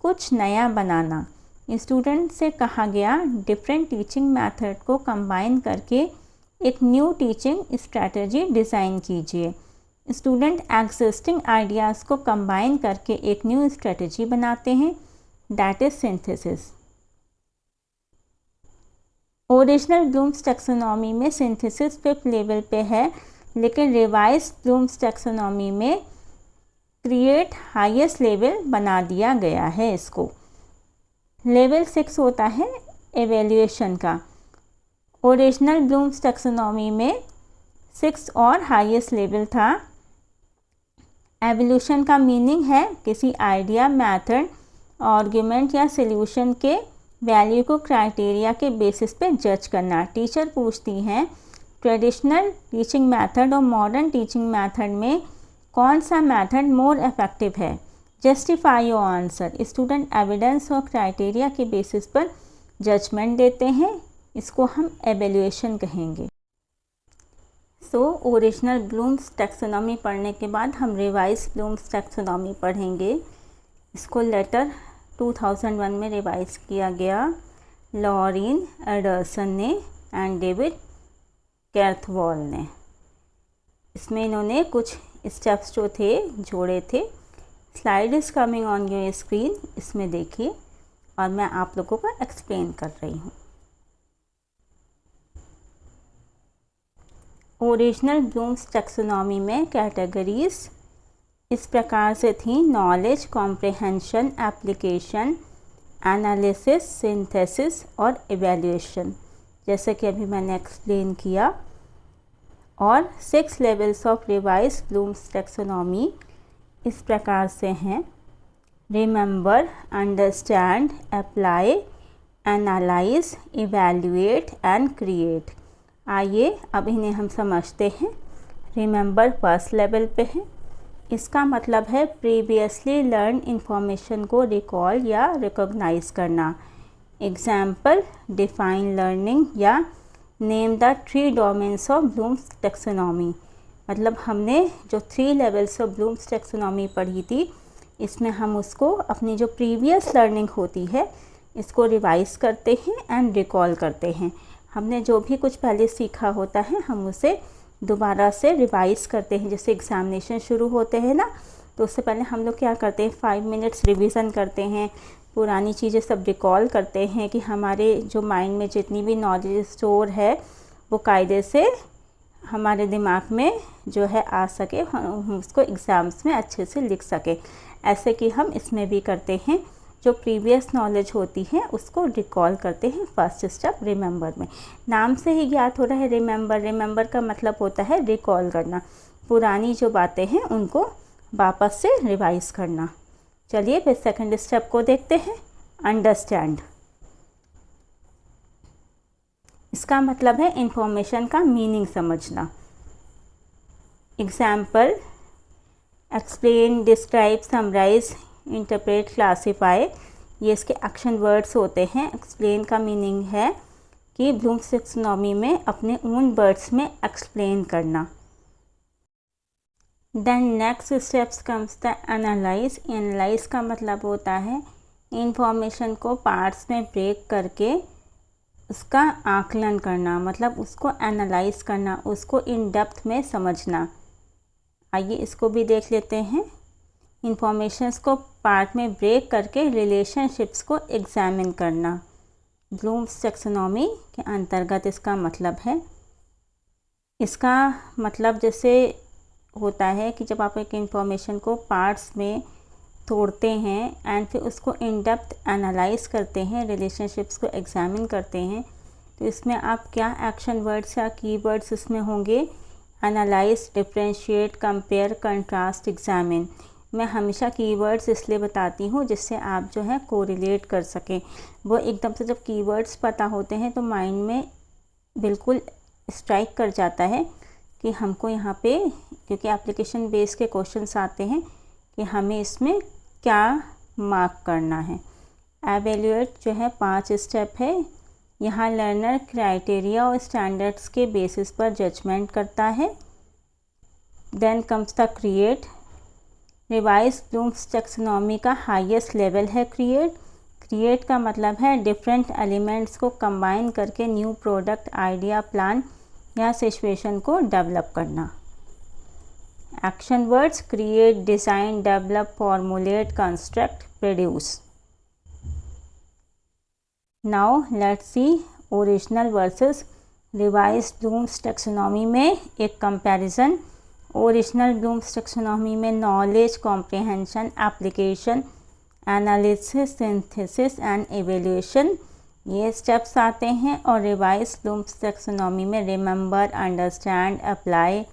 [SPEAKER 1] कुछ नया बनाना। स्टूडेंट से कहा गया डिफरेंट टीचिंग मेथड को कंबाइन करके एक न्यू टीचिंग स्ट्रैटेजी डिज़ाइन कीजिए। स्टूडेंट एग्जिस्टिंग आइडियाज़ को कंबाइन करके एक न्यू स्ट्रैटेजी बनाते हैं। That is synthesis. Original Bloom's taxonomy में सिंथेसिस फिफ्थ लेवल पे है, लेकिन रिवाइज ब्लूम्स टैक्सोनॉमी में क्रिएट हाईएस्ट लेवल बना दिया गया है इसको। लेवल 6 होता है एवेल्यूएशन का। ओरिजिनल ब्लूम्स टैक्सोनॉमी में 6 और हाईएस्ट लेवल था। एवोल्यूशन का मीनिंग है किसी आइडिया, मेथड, आर्गुमेंट या सॉल्यूशन के वैल्यू को क्राइटेरिया के बेसिस पे जज करना। टीचर पूछती हैं ट्रेडिशनल टीचिंग मेथड और मॉडर्न टीचिंग मेथड में कौन सा मेथड मोर इफेक्टिव है। Justify your answer. Student evidence और क्राइटेरिया के बेसिस पर जजमेंट देते हैं, इसको हम एवेल्यूएशन कहेंगे। सो ओरिजिनल ब्लूम्स टैक्सोनॉमी पढ़ने के बाद हम रिवाइज ब्लूम्स टैक्सोनॉमी पढ़ेंगे। इसको लेटर 2001 में रिवाइज किया गया लॉरिन एडरसन ने एंड डेविड कैर्थवॉल ने। इसमें इन्होंने कुछ स्टेप्स जो थे जोड़े थे। Slide is coming on your screen, इसमें देखिए और मैं आप लोगों को एक्सप्लेन कर रही हूँ। ओरिजिनल ब्लूम्स टैक्सोनॉमी में कैटेगरीज इस प्रकार से थी: knowledge, comprehension, application, analysis, synthesis और इवैल्यूएशन, जैसे कि अभी मैंने एक्सप्लेन किया। और 6 levels of revise Bloom's taxonomy इस प्रकार से हैं: remember, understand, apply, analyse, evaluate and create. आइए अब इन्हें हम समझते हैं। रिमेंबर फर्स्ट लेवल पे है। इसका मतलब है प्रीवियसली लर्न इंफॉर्मेशन को रिकॉल या रिकॉग्नाइज करना। एग्जाम्पल, डिफाइन लर्निंग या name the 3 domains of Bloom's taxonomy. मतलब हमने जो 3 लेवल्स ऑफ ब्लूम्स टैक्सोनॉमी पढ़ी थी, इसमें हम उसको अपनी जो प्रीवियस लर्निंग होती है इसको रिवाइज करते हैं एंड रिकॉल करते हैं। हमने जो भी कुछ पहले सीखा होता है हम उसे दोबारा से रिवाइज करते हैं। जैसे एग्ज़ामिनेशन शुरू होते हैं ना, तो उससे पहले हम लोग क्या करते हैं, 5 मिनट्स रिवीजन करते हैं, पुरानी चीज़ें सब रिकॉल करते हैं कि हमारे जो माइंड में जितनी भी नॉलेज स्टोर है वो कायदे से हमारे दिमाग में जो है आ सके, हम उसको एग्ज़ाम्स में अच्छे से लिख सके। ऐसे कि हम इसमें भी करते हैं। जो प्रीवियस नॉलेज होती है उसको रिकॉल करते हैं फर्स्ट स्टेप रिमेंबर में। नाम से ही ज्ञात हो रहा है रिमेंबर, रिमेंबर का मतलब होता है रिकॉल करना, पुरानी जो बातें हैं उनको वापस से रिवाइज करना। चलिए फिर सेकंड स्टेप को देखते हैं, अंडरस्टैंड। इसका मतलब है इंफॉर्मेशन का मीनिंग समझना। Example, explain, describe, summarise, interpret, classify, ये इसके एक्शन वर्ड्स होते हैं। एक्सप्लेन का मीनिंग है कि ब्लूम्स टैक्सोनॉमी में अपने उन वर्ड्स में एक्सप्लेन करना। Then next steps comes the analyse. Analyse का मतलब होता है इंफॉर्मेशन को पार्ट्स में ब्रेक करके उसका आकलन करना, मतलब उसको एनालाइज करना, उसको इन डेप्थ में समझना। आइए इसको भी देख लेते हैं। इंफॉर्मेशंस को पार्ट में ब्रेक करके रिलेशनशिप्स को एग्जामिन करना ब्लूम्स टैक्सोनॉमी के अंतर्गत इसका मतलब है। इसका मतलब जैसे होता है कि जब आप एक इंफॉर्मेशन को पार्ट्स में तोड़ते हैं एंड फिर उसको इन डेप्थ एनालाइज करते हैं, रिलेशनशिप्स को एग्जामिन करते हैं, तो इसमें आप क्या एक्शन वर्ड्स या कीवर्ड्स इसमें होंगे? Analyse, differentiate, compare, contrast, examine. मैं हमेशा कीवर्ड्स इसलिए बताती हूँ जिससे आप जो है कोरिलेट कर सकें। वो एकदम से जब कीवर्ड्स पता होते हैं तो माइंड में बिल्कुल स्ट्राइक कर जाता है कि हमको यहाँ पे, क्योंकि एप्लीकेशन बेस के क्वेश्चंस आते हैं, कि हमें इसमें क्या मार्क करना है। एवेल्यूएट जो है 5 स्टेप है। यहाँ लर्नर क्राइटेरिया और स्टैंडर्ड्स के बेसिस पर जजमेंट करता है। Then comes the create. Revise Bloom's taxonomy का हाईएस्ट लेवल है क्रिएट। क्रिएट का मतलब है डिफरेंट एलिमेंट्स को कंबाइन करके न्यू प्रोडक्ट, आइडिया, प्लान या सिचुएशन को डेवलप करना। Action words create, design, develop, formulate, construct, produce. Now let's see original versus revise Bloom's taxonomy में एक कंपैरिजन। ओरिजिनल ब्लूम्स टैक्सोनॉमी में knowledge, comprehension, application, analysis, synthesis and evaluation ये steps आते हैं, और रिवाइज ब्लूम्स टैक्सोनॉमी में remember, understand, apply,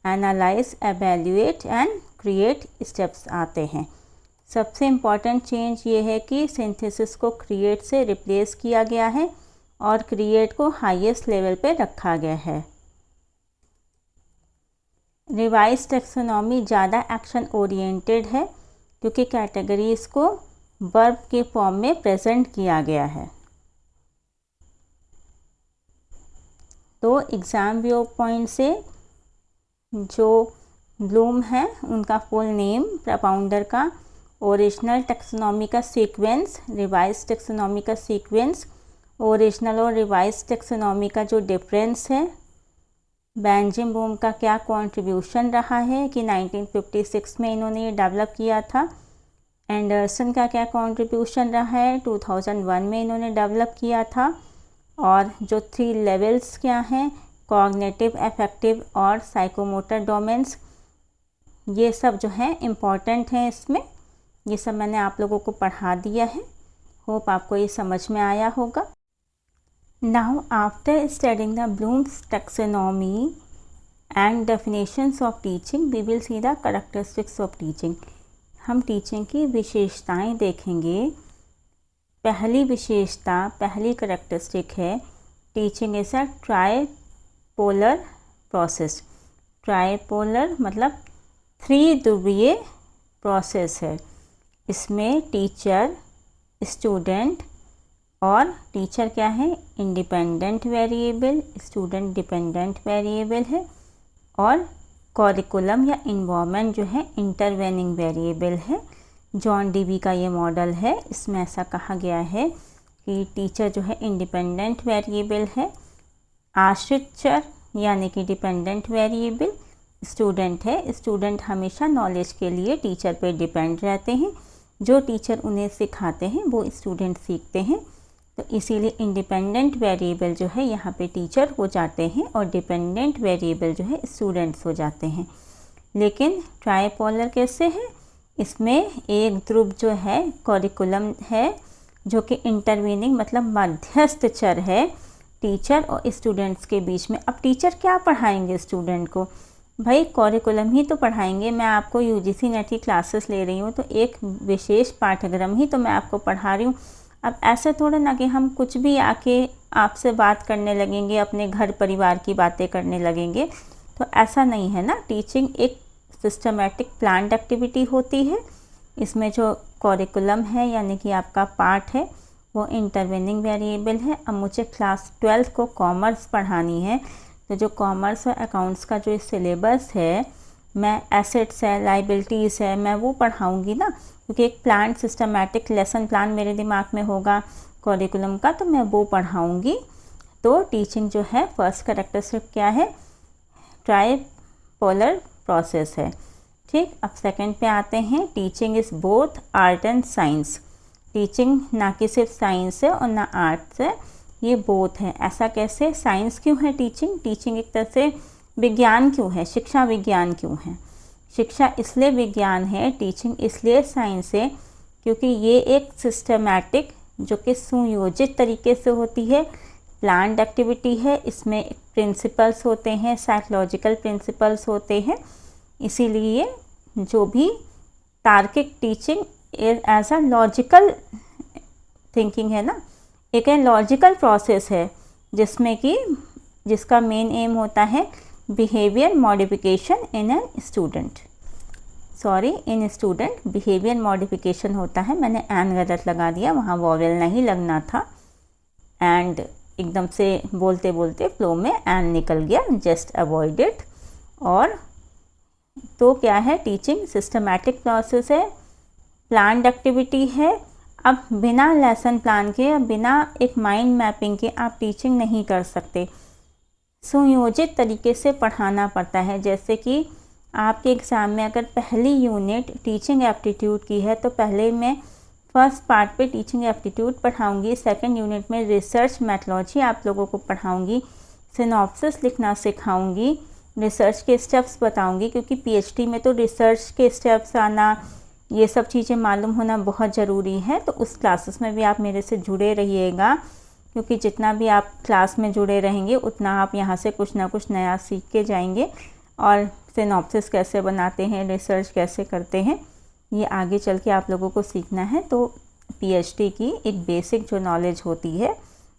[SPEAKER 1] analyse, evaluate and create steps आते हैं। सबसे इम्पॉर्टेंट चेंज ये है कि सिंथेसिस को क्रिएट से रिप्लेस किया गया है और क्रिएट को हाईएस्ट लेवल पे रखा गया है। रिवाइज टैक्सोनॉमी ज़्यादा एक्शन ओरिएंटेड है क्योंकि कैटेगरीज को वर्ब के फॉर्म में प्रेजेंट किया गया है। तो एग्ज़ाम व्यू पॉइंट से जो ब्लूम है उनका फुल नेम, प्रपाउंडर का ओरिजिनल टैक्सोनॉमी का सीक्वेंस, रिवाइज टैक्सोनॉमी का सीक्वेंस, ओरिजिनल और रिवाइज टैक्सोनॉमी का जो डिफरेंस है, बेंजामिन ब्लूम का क्या कंट्रीब्यूशन रहा है कि 1956 में इन्होंने ये डेवलप किया था, एंडरसन का क्या कंट्रीब्यूशन रहा है, 2001 में इन्होंने डेवलप किया था, और जो 3 लेवल्स क्या हैं, कॉग्निटिव, अफेक्टिव और साइकोमोटर डोमेन्स, ये सब जो है इम्पॉर्टेंट हैं इसमें। ये सब मैंने आप लोगों को पढ़ा दिया है। होप आपको ये समझ में आया होगा। Now after studying the Bloom's taxonomy and definitions of teaching we will see the characteristics of teaching. हम टीचिंग की विशेषताएं देखेंगे। पहली विशेषता, पहली कैरेक्टरिस्टिक है teaching is a tripolar process. Tripolar मतलब 3 ध्रुवीय प्रोसेस है। इसमें टीचर, स्टूडेंट और टीचर क्या है, independent variable, student dependent variable है, और करिकुलम या इन्वायरमेंट जो है इंटरवेनिंग वेरिएबल है। जॉन डीवी का ये मॉडल है, इसमें ऐसा कहा गया है कि टीचर जो है इंडिपेंडेंट वेरिएबल है, आश्रित चर यानी कि डिपेंडेंट वेरिएबल स्टूडेंट है। स्टूडेंट हमेशा नॉलेज के लिए टीचर पे डिपेंड रहते हैं, जो टीचर उन्हें सिखाते हैं वो स्टूडेंट सीखते हैं। तो इसीलिए इंडिपेंडेंट वेरिएबल जो है यहाँ पे टीचर हो जाते हैं और डिपेंडेंट वेरिएबल जो है स्टूडेंट्स हो जाते हैं। लेकिन ट्राइपोलर कैसे है, इसमें एक ध्रुव जो है करिकुलम है, जो कि इंटरवीनिंग मतलब मध्यस्थ चर है टीचर और स्टूडेंट्स के बीच में। अब टीचर क्या पढ़ाएंगे स्टूडेंट को? भाई करिकुलम ही तो पढ़ाएंगे। मैं आपको यूजीसी नेट की क्लासेस ले रही हूँ तो एक विशेष पाठ्यक्रम ही तो मैं आपको पढ़ा रही हूँ। अब ऐसे थोड़ा ना कि हम कुछ भी आके आपसे बात करने लगेंगे, अपने घर परिवार की बातें करने लगेंगे, तो ऐसा नहीं है ना। टीचिंग एक सिस्टमेटिक प्लान्ड एक्टिविटी होती है। इसमें जो करिकुलम है यानी कि आपका पाठ है वो इंटरवेनिंग वेरिएबल है। अब मुझे क्लास 12 को कॉमर्स पढ़ानी है, तो जो कॉमर्स और अकाउंट्स का जो सिलेबस है, मैं एसेट्स है, लाइबिलिटीज़ है, मैं वो पढ़ाऊँगी ना, क्योंकि एक प्लान सिस्टमेटिक लेसन प्लान मेरे दिमाग में होगा करिकुलम का, तो मैं वो पढ़ाऊँगी। तो टीचिंग जो है फर्स्ट कैरेक्टरिस्टिक क्या है? ट्राइपोलर प्रोसेस है। ठीक, अब सेकंड पे आते हैं। Teaching is both art and science. Teaching ना कि सिर्फ साइंस है और ना आर्ट्स है, ये बोथ है। ऐसा कैसे? साइंस क्यों है टीचिंग? टीचिंग एक तरह से विज्ञान क्यों है? शिक्षा विज्ञान क्यों है? शिक्षा इसलिए विज्ञान है, टीचिंग इसलिए साइंस है, क्योंकि ये एक सिस्टमैटिक जो कि सुयोजित तरीके से होती है प्लान्ड एक्टिविटी है। इसमें प्रिंसिपल्स होते हैं, साइकोलॉजिकल प्रिंसिपल्स होते हैं। इसीलिए जो भी तार्किक teaching as a logical thinking है ना, एक लॉजिकल प्रोसेस है जिसका मेन एम होता है behaviour modification in student behaviour modification होता है। मैंने एन गलत लगा दिया, वहाँ वॉवेल नहीं लगना था, एंड एकदम से बोलते बोलते फ्लो में एन निकल गया, जस्ट अवॉइड इट। और तो क्या है? टीचिंग सिस्टमैटिक प्रोसेस है, प्लान्ड एक्टिविटी है। अब बिना लेसन प्लान के या बिना एक माइंड मैपिंग के आप टीचिंग नहीं कर सकते। सुयोजित तरीके से पढ़ाना पड़ता है। जैसे कि आपके एग्ज़ाम में अगर पहली यूनिट टीचिंग एप्टीट्यूड की है, तो पहले मैं फर्स्ट पार्ट पे टीचिंग एप्टीट्यूड पढ़ाऊंगी, सेकंड यूनिट में रिसर्च मेथोडोलॉजी आप लोगों को पढ़ाऊंगी, सिनॉप्सिस लिखना सिखाऊंगी, रिसर्च के स्टेप्स बताऊंगी, क्योंकि पीएचडी में तो रिसर्च के स्टेप्स आना, ये सब चीज़ें मालूम होना बहुत ज़रूरी है। तो उस क्लासेस में भी आप मेरे से जुड़े रहिएगा, क्योंकि जितना भी आप क्लास में जुड़े रहेंगे उतना आप यहाँ से कुछ ना कुछ नया सीख के जाएंगे। और सिनॉप्सिस कैसे बनाते हैं, रिसर्च कैसे करते हैं, ये आगे चल के आप लोगों को सीखना है। तो पीएचडी की एक बेसिक जो नॉलेज होती है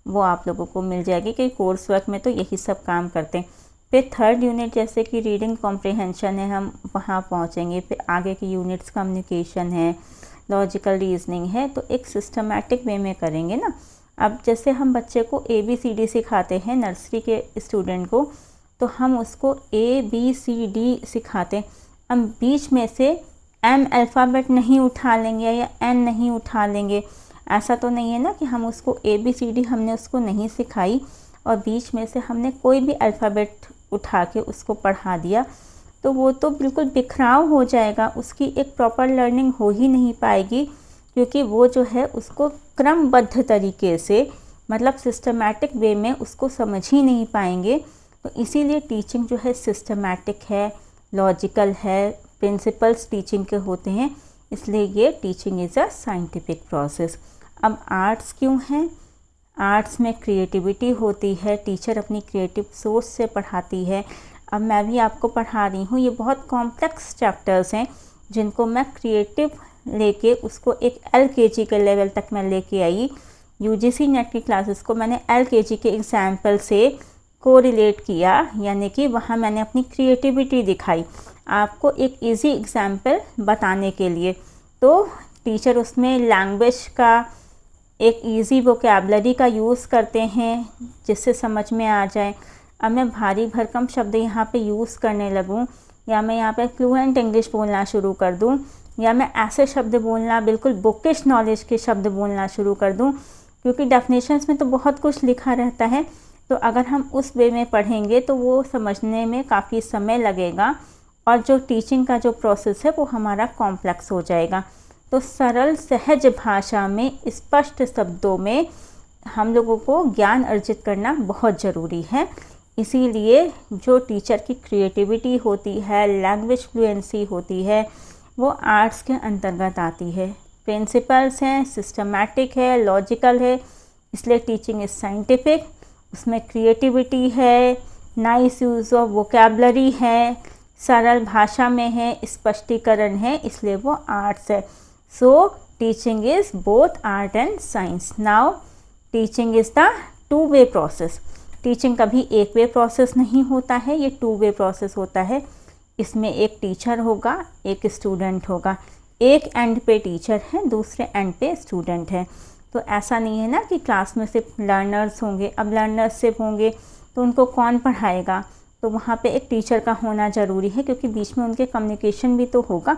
[SPEAKER 1] वो आप लोगों को मिल जाएगी, कि कोर्स वर्क में तो यही सब काम करते हैं। फिर थर्ड यूनिट जैसे कि रीडिंग कॉम्प्रिहेंशन है, हम वहाँ पहुँचेंगे। फिर आगे की यूनिट्स कम्युनिकेशन है, लॉजिकल रीजनिंग है, तो एक सिस्टमैटिक वे में करेंगे ना। अब जैसे हम बच्चे को ABCD सिखाते हैं नर्सरी के स्टूडेंट को, तो हम उसको ABCD सिखाते हैं। हम बीच में से M अल्फ़ाबेट नहीं उठा लेंगे या N नहीं उठा लेंगे, ऐसा तो नहीं है ना कि हम उसको ABCD हमने उसको नहीं सिखाई और बीच में से हमने कोई भी अल्फ़ाबेट उठा के उसको पढ़ा दिया, तो वो तो बिल्कुल बिखराव हो जाएगा, उसकी एक प्रॉपर लर्निंग हो ही नहीं पाएगी, क्योंकि वो जो है उसको क्रमबद्ध तरीके से मतलब सिस्टमैटिक वे में उसको समझ ही नहीं पाएंगे। तो इसीलिए टीचिंग जो है सिस्टमैटिक है, लॉजिकल है, प्रिंसिपल्स टीचिंग के होते हैं, इसलिए ये teaching is a scientific process. अब आर्ट्स क्यों है? आर्ट्स में क्रिएटिविटी होती है, टीचर अपनी क्रिएटिव सोच से पढ़ाती है। अब मैं भी आपको पढ़ा रही हूँ, ये बहुत कॉम्प्लेक्स चैप्टर्स हैं जिनको मैं क्रिएटिव लेके उसको एक LKG के लेवल तक मैं लेके आई। यूजीसी नेट की क्लासेस को मैंने LKG के एग्जाम्पल से कोरिलेट किया, यानी कि वहाँ मैंने अपनी क्रिएटिविटी दिखाई आपको एक इजी एग्जाम्पल बताने के लिए। तो टीचर उसमें लैंग्वेज का एक इजी वोकैबुलरी का यूज़ करते हैं जिससे समझ में आ जाए। अब मैं भारी भरकम शब्द यहाँ पे यूज़ करने लगूँ, या मैं यहाँ पे फ्लुएंट इंग्लिश बोलना शुरू कर दूँ, या मैं ऐसे शब्द बोलना बिल्कुल बुकिश नॉलेज के शब्द बोलना शुरू कर दूँ, क्योंकि डेफिनेशंस में तो बहुत कुछ लिखा रहता है। तो अगर हम उस वे में पढ़ेंगे तो वो समझने में काफ़ी समय लगेगा और जो टीचिंग का जो प्रोसेस है वो हमारा कॉम्प्लेक्स हो जाएगा। तो सरल सहज भाषा में स्पष्ट शब्दों में हम लोगों को ज्ञान अर्जित करना बहुत ज़रूरी है। इसीलिए जो टीचर की क्रिएटिविटी होती है, लैंग्वेज फ्लुएंसी होती है, वो आर्ट्स के अंतर्गत आती है। प्रिंसिपल्स हैं, सिस्टमैटिक है, लॉजिकल है, इसलिए टीचिंग इज़ साइंटिफिक। उसमें क्रिएटिविटी है, नाइस यूज़ ऑफ वोकेबलरी है, सरल भाषा में है, स्पष्टीकरण है, इसलिए वो आर्ट्स है। So teaching is both art and science. Now teaching is the two way process. Teaching कभी एक वे प्रोसेस नहीं होता है, ये टू वे प्रोसेस होता है। इसमें एक टीचर होगा, एक स्टूडेंट होगा। एक एंड पे टीचर है, दूसरे एंड पे स्टूडेंट है। तो ऐसा नहीं है ना कि क्लास में सिर्फ लर्नर्स होंगे। अब लर्नर्स सिर्फ होंगे तो उनको कौन पढ़ाएगा, तो वहाँ पे एक टीचर का होना ज़रूरी है, क्योंकि बीच में उनके कम्युनिकेशन भी तो होगा।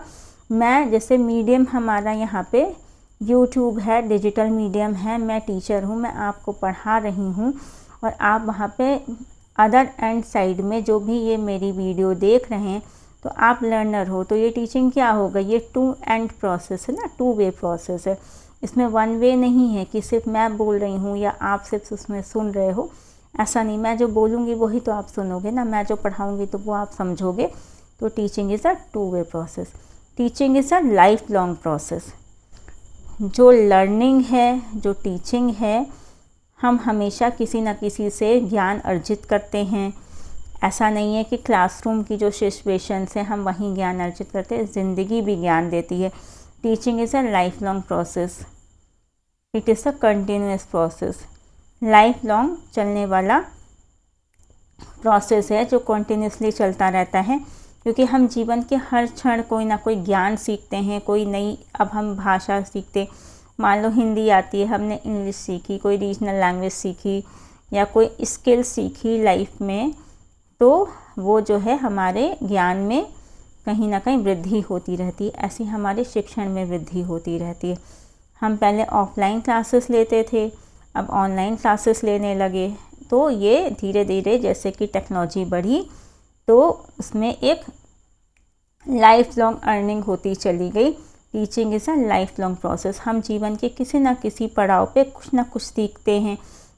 [SPEAKER 1] मैं जैसे मीडियम हमारा यहाँ पे यूट्यूब है, डिजिटल मीडियम है, मैं टीचर हूँ, मैं आपको पढ़ा रही हूँ और आप वहाँ पे अदर एंड साइड में जो भी ये मेरी वीडियो देख रहे हैं तो आप लर्नर हो। तो ये टीचिंग क्या होगा, ये टू एंड प्रोसेस है ना, टू वे प्रोसेस है। इसमें वन वे नहीं है कि सिर्फ मैं बोल रही हूँ या आप सिर्फ उसमें सुन रहे हो, ऐसा नहीं। मैं जो बोलूँगी वही तो आप सुनोगे ना, मैं जो पढ़ाऊँगी तो वो आप समझोगे। तो teaching is a two way process. Teaching is a life long process. जो लर्निंग है, जो टीचिंग है, हम हमेशा किसी न किसी से ज्ञान अर्जित करते हैं। ऐसा नहीं है कि क्लासरूम की जो सिचुएशंस हैं हम वहीं ज्ञान अर्जित करते हैं, ज़िंदगी भी ज्ञान देती है। Teaching is a life long process, it is a continuous process. Life long चलने वाला प्रोसेस है जो कंटिन्यूसली चलता रहता है, क्योंकि हम जीवन के हर क्षण कोई ना कोई ज्ञान सीखते हैं, कोई नई, अब हम भाषा सीखते, मान लो हिंदी आती है, हमने इंग्लिश सीखी, कोई रीजनल लैंग्वेज सीखी या कोई स्किल सीखी लाइफ में, तो वो जो है हमारे ज्ञान में कहीं ना कहीं वृद्धि होती रहती है। ऐसी हमारे शिक्षण में वृद्धि होती रहती है। हम पहले ऑफलाइन क्लासेस लेते थे, अब ऑनलाइन क्लासेस लेने लगे, तो ये धीरे धीरे जैसे कि टेक्नोलॉजी बढ़ी तो उसमें एक लाइफ लॉन्ग अर्निंग होती चली गई। Teaching is a life long process. हम जीवन के किसी न किसी पड़ाव पे कुछ ना कुछ सीखते हैं,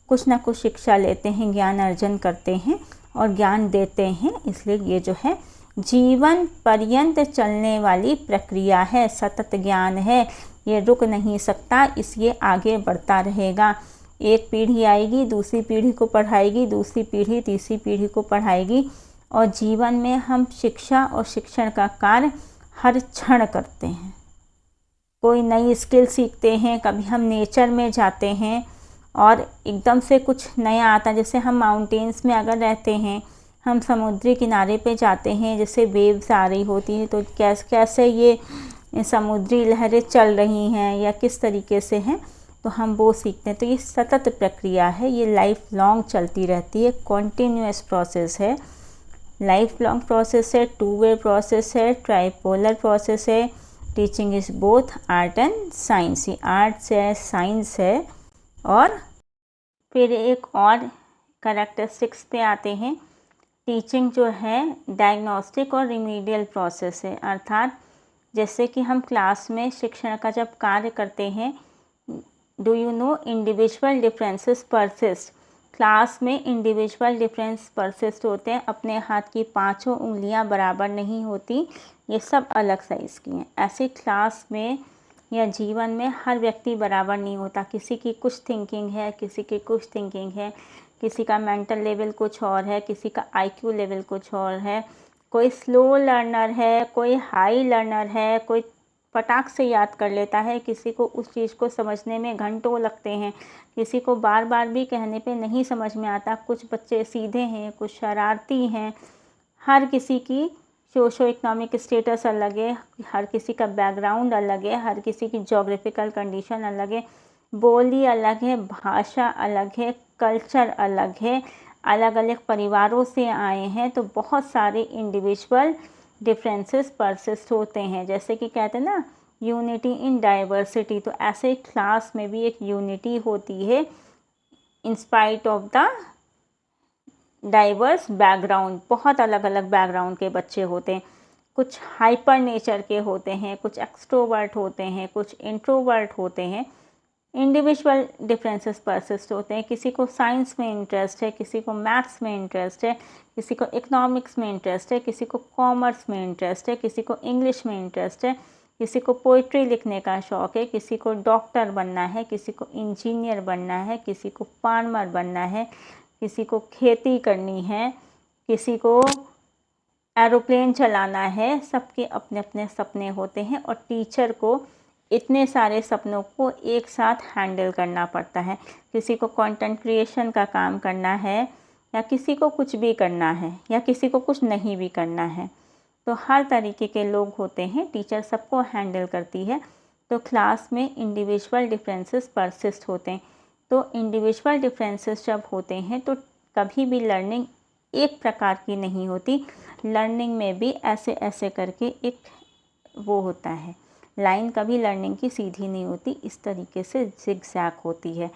[SPEAKER 1] कुछ ना कुछ शिक्षा लेते हैं, ज्ञान अर्जन करते हैं और ज्ञान देते हैं। इसलिए ये जो है जीवन पर्यंत चलने वाली प्रक्रिया है, सतत ज्ञान है, ये रुक नहीं सकता, इसलिए आगे बढ़ता रहेगा। एक पीढ़ी आएगी, दूसरी पीढ़ी को पढ़ाएगी, दूसरी पीढ़ी तीसरी पीढ़ी को पढ़ाएगी, और जीवन में हम शिक्षा और शिक्षण का कार्य हर क्षण करते हैं। कोई नई स्किल सीखते हैं, कभी हम नेचर में जाते हैं और एकदम से कुछ नया आता है। जैसे हम माउंटेन्स में अगर रहते हैं, हम समुद्री किनारे पे जाते हैं, जैसे वेव्स आ रही होती हैं, तो कैसे ये समुद्री लहरें चल रही हैं या किस तरीके से हैं, तो हम वो सीखते हैं। तो ये सतत प्रक्रिया है, ये लाइफ लॉन्ग चलती रहती है, कॉन्टीन्यूअस प्रोसेस है, लाइफ लॉन्ग प्रोसेस है, टू वे प्रोसेस है, ट्राइपोलर प्रोसेस है। Teaching is both art and science. ये आर्ट्स है, साइंस है। और फिर एक और कैरेक्टरिस्टिक्स पे आते हैं। टीचिंग जो है डायग्नोस्टिक और रिमीडियल प्रोसेस है, अर्थात जैसे कि हम क्लास में शिक्षण का जब कार्य करते हैं, do you know individual differences persist. Class में इंडिविजुअल डिफरेंस परसिस्ट होते हैं। अपने हाथ की पांचों उंगलियां बराबर नहीं होती, ये सब अलग साइज़ की हैं। ऐसे क्लास में या जीवन में हर व्यक्ति बराबर नहीं होता। किसी की कुछ थिंकिंग है, किसी की कुछ थिंकिंग है, किसी का मेंटल लेवल कुछ और है, किसी का आईक्यू लेवल कुछ और है। कोई स्लो लर्नर है, कोई हाई लर्नर है, कोई फटाक से याद कर लेता है, किसी को उस चीज़ को समझने में घंटों लगते हैं, किसी को बार बार भी कहने पे नहीं समझ में आता। कुछ बच्चे सीधे हैं, कुछ शरारती हैं। हर किसी की सोशो इकोनॉमिक स्टेटस अलग है, हर किसी का बैकग्राउंड अलग है, हर किसी की जोग्राफिकल कंडीशन अलग है, बोली अलग है, भाषा अलग है, कल्चर अलग है, अलग अलग परिवारों से आए हैं। तो बहुत सारे इंडिविजुअल डिफरेंसेस परसिस्ट होते हैं। जैसे कि कहते हैं ना, यूनिटी इन डाइवर्सिटी, तो ऐसे क्लास में भी एक यूनिटी होती है in spite of the diverse background. बहुत अलग अलग बैकग्राउंड के बच्चे होते हैं। कुछ हाइपर नेचर के होते हैं, कुछ एक्सट्रोवर्ट होते हैं, कुछ इंट्रोवर्ट होते हैं। इंडिविजुअल डिफरेंसेस परसिस्ट होते हैं। किसी को साइंस में इंटरेस्ट है, किसी को मैथ्स में इंटरेस्ट है, किसी को इकोनॉमिक्स में इंटरेस्ट है, किसी को कॉमर्स में इंटरेस्ट है, किसी को इंग्लिश में इंटरेस्ट है, किसी को पोइट्री लिखने का शौक़ है, किसी को डॉक्टर बनना है, किसी को इंजीनियर बनना है, किसी को फार्मर बनना है, किसी को खेती करनी है, किसी को एरोप्लेन चलाना है। सबके अपने अपने सपने होते हैं और टीचर को इतने सारे सपनों को एक साथ हैंडल करना पड़ता है। किसी को कंटेंट क्रिएशन का काम करना है, या किसी को कुछ भी करना है, या किसी को कुछ नहीं भी करना है। तो हर तरीके के लोग होते हैं, टीचर सबको हैंडल करती है। तो क्लास में इंडिविजुअल डिफरेंसेस परसिस्ट होते हैं। तो इंडिविजुअल डिफरेंसेस जब होते हैं तो कभी भी लर्निंग एक प्रकार की नहीं होती। लर्निंग में भी ऐसे ऐसे करके एक वो होता है, लाइन कभी लर्निंग की सीधी नहीं होती, इस तरीके से जिगजैग होती है।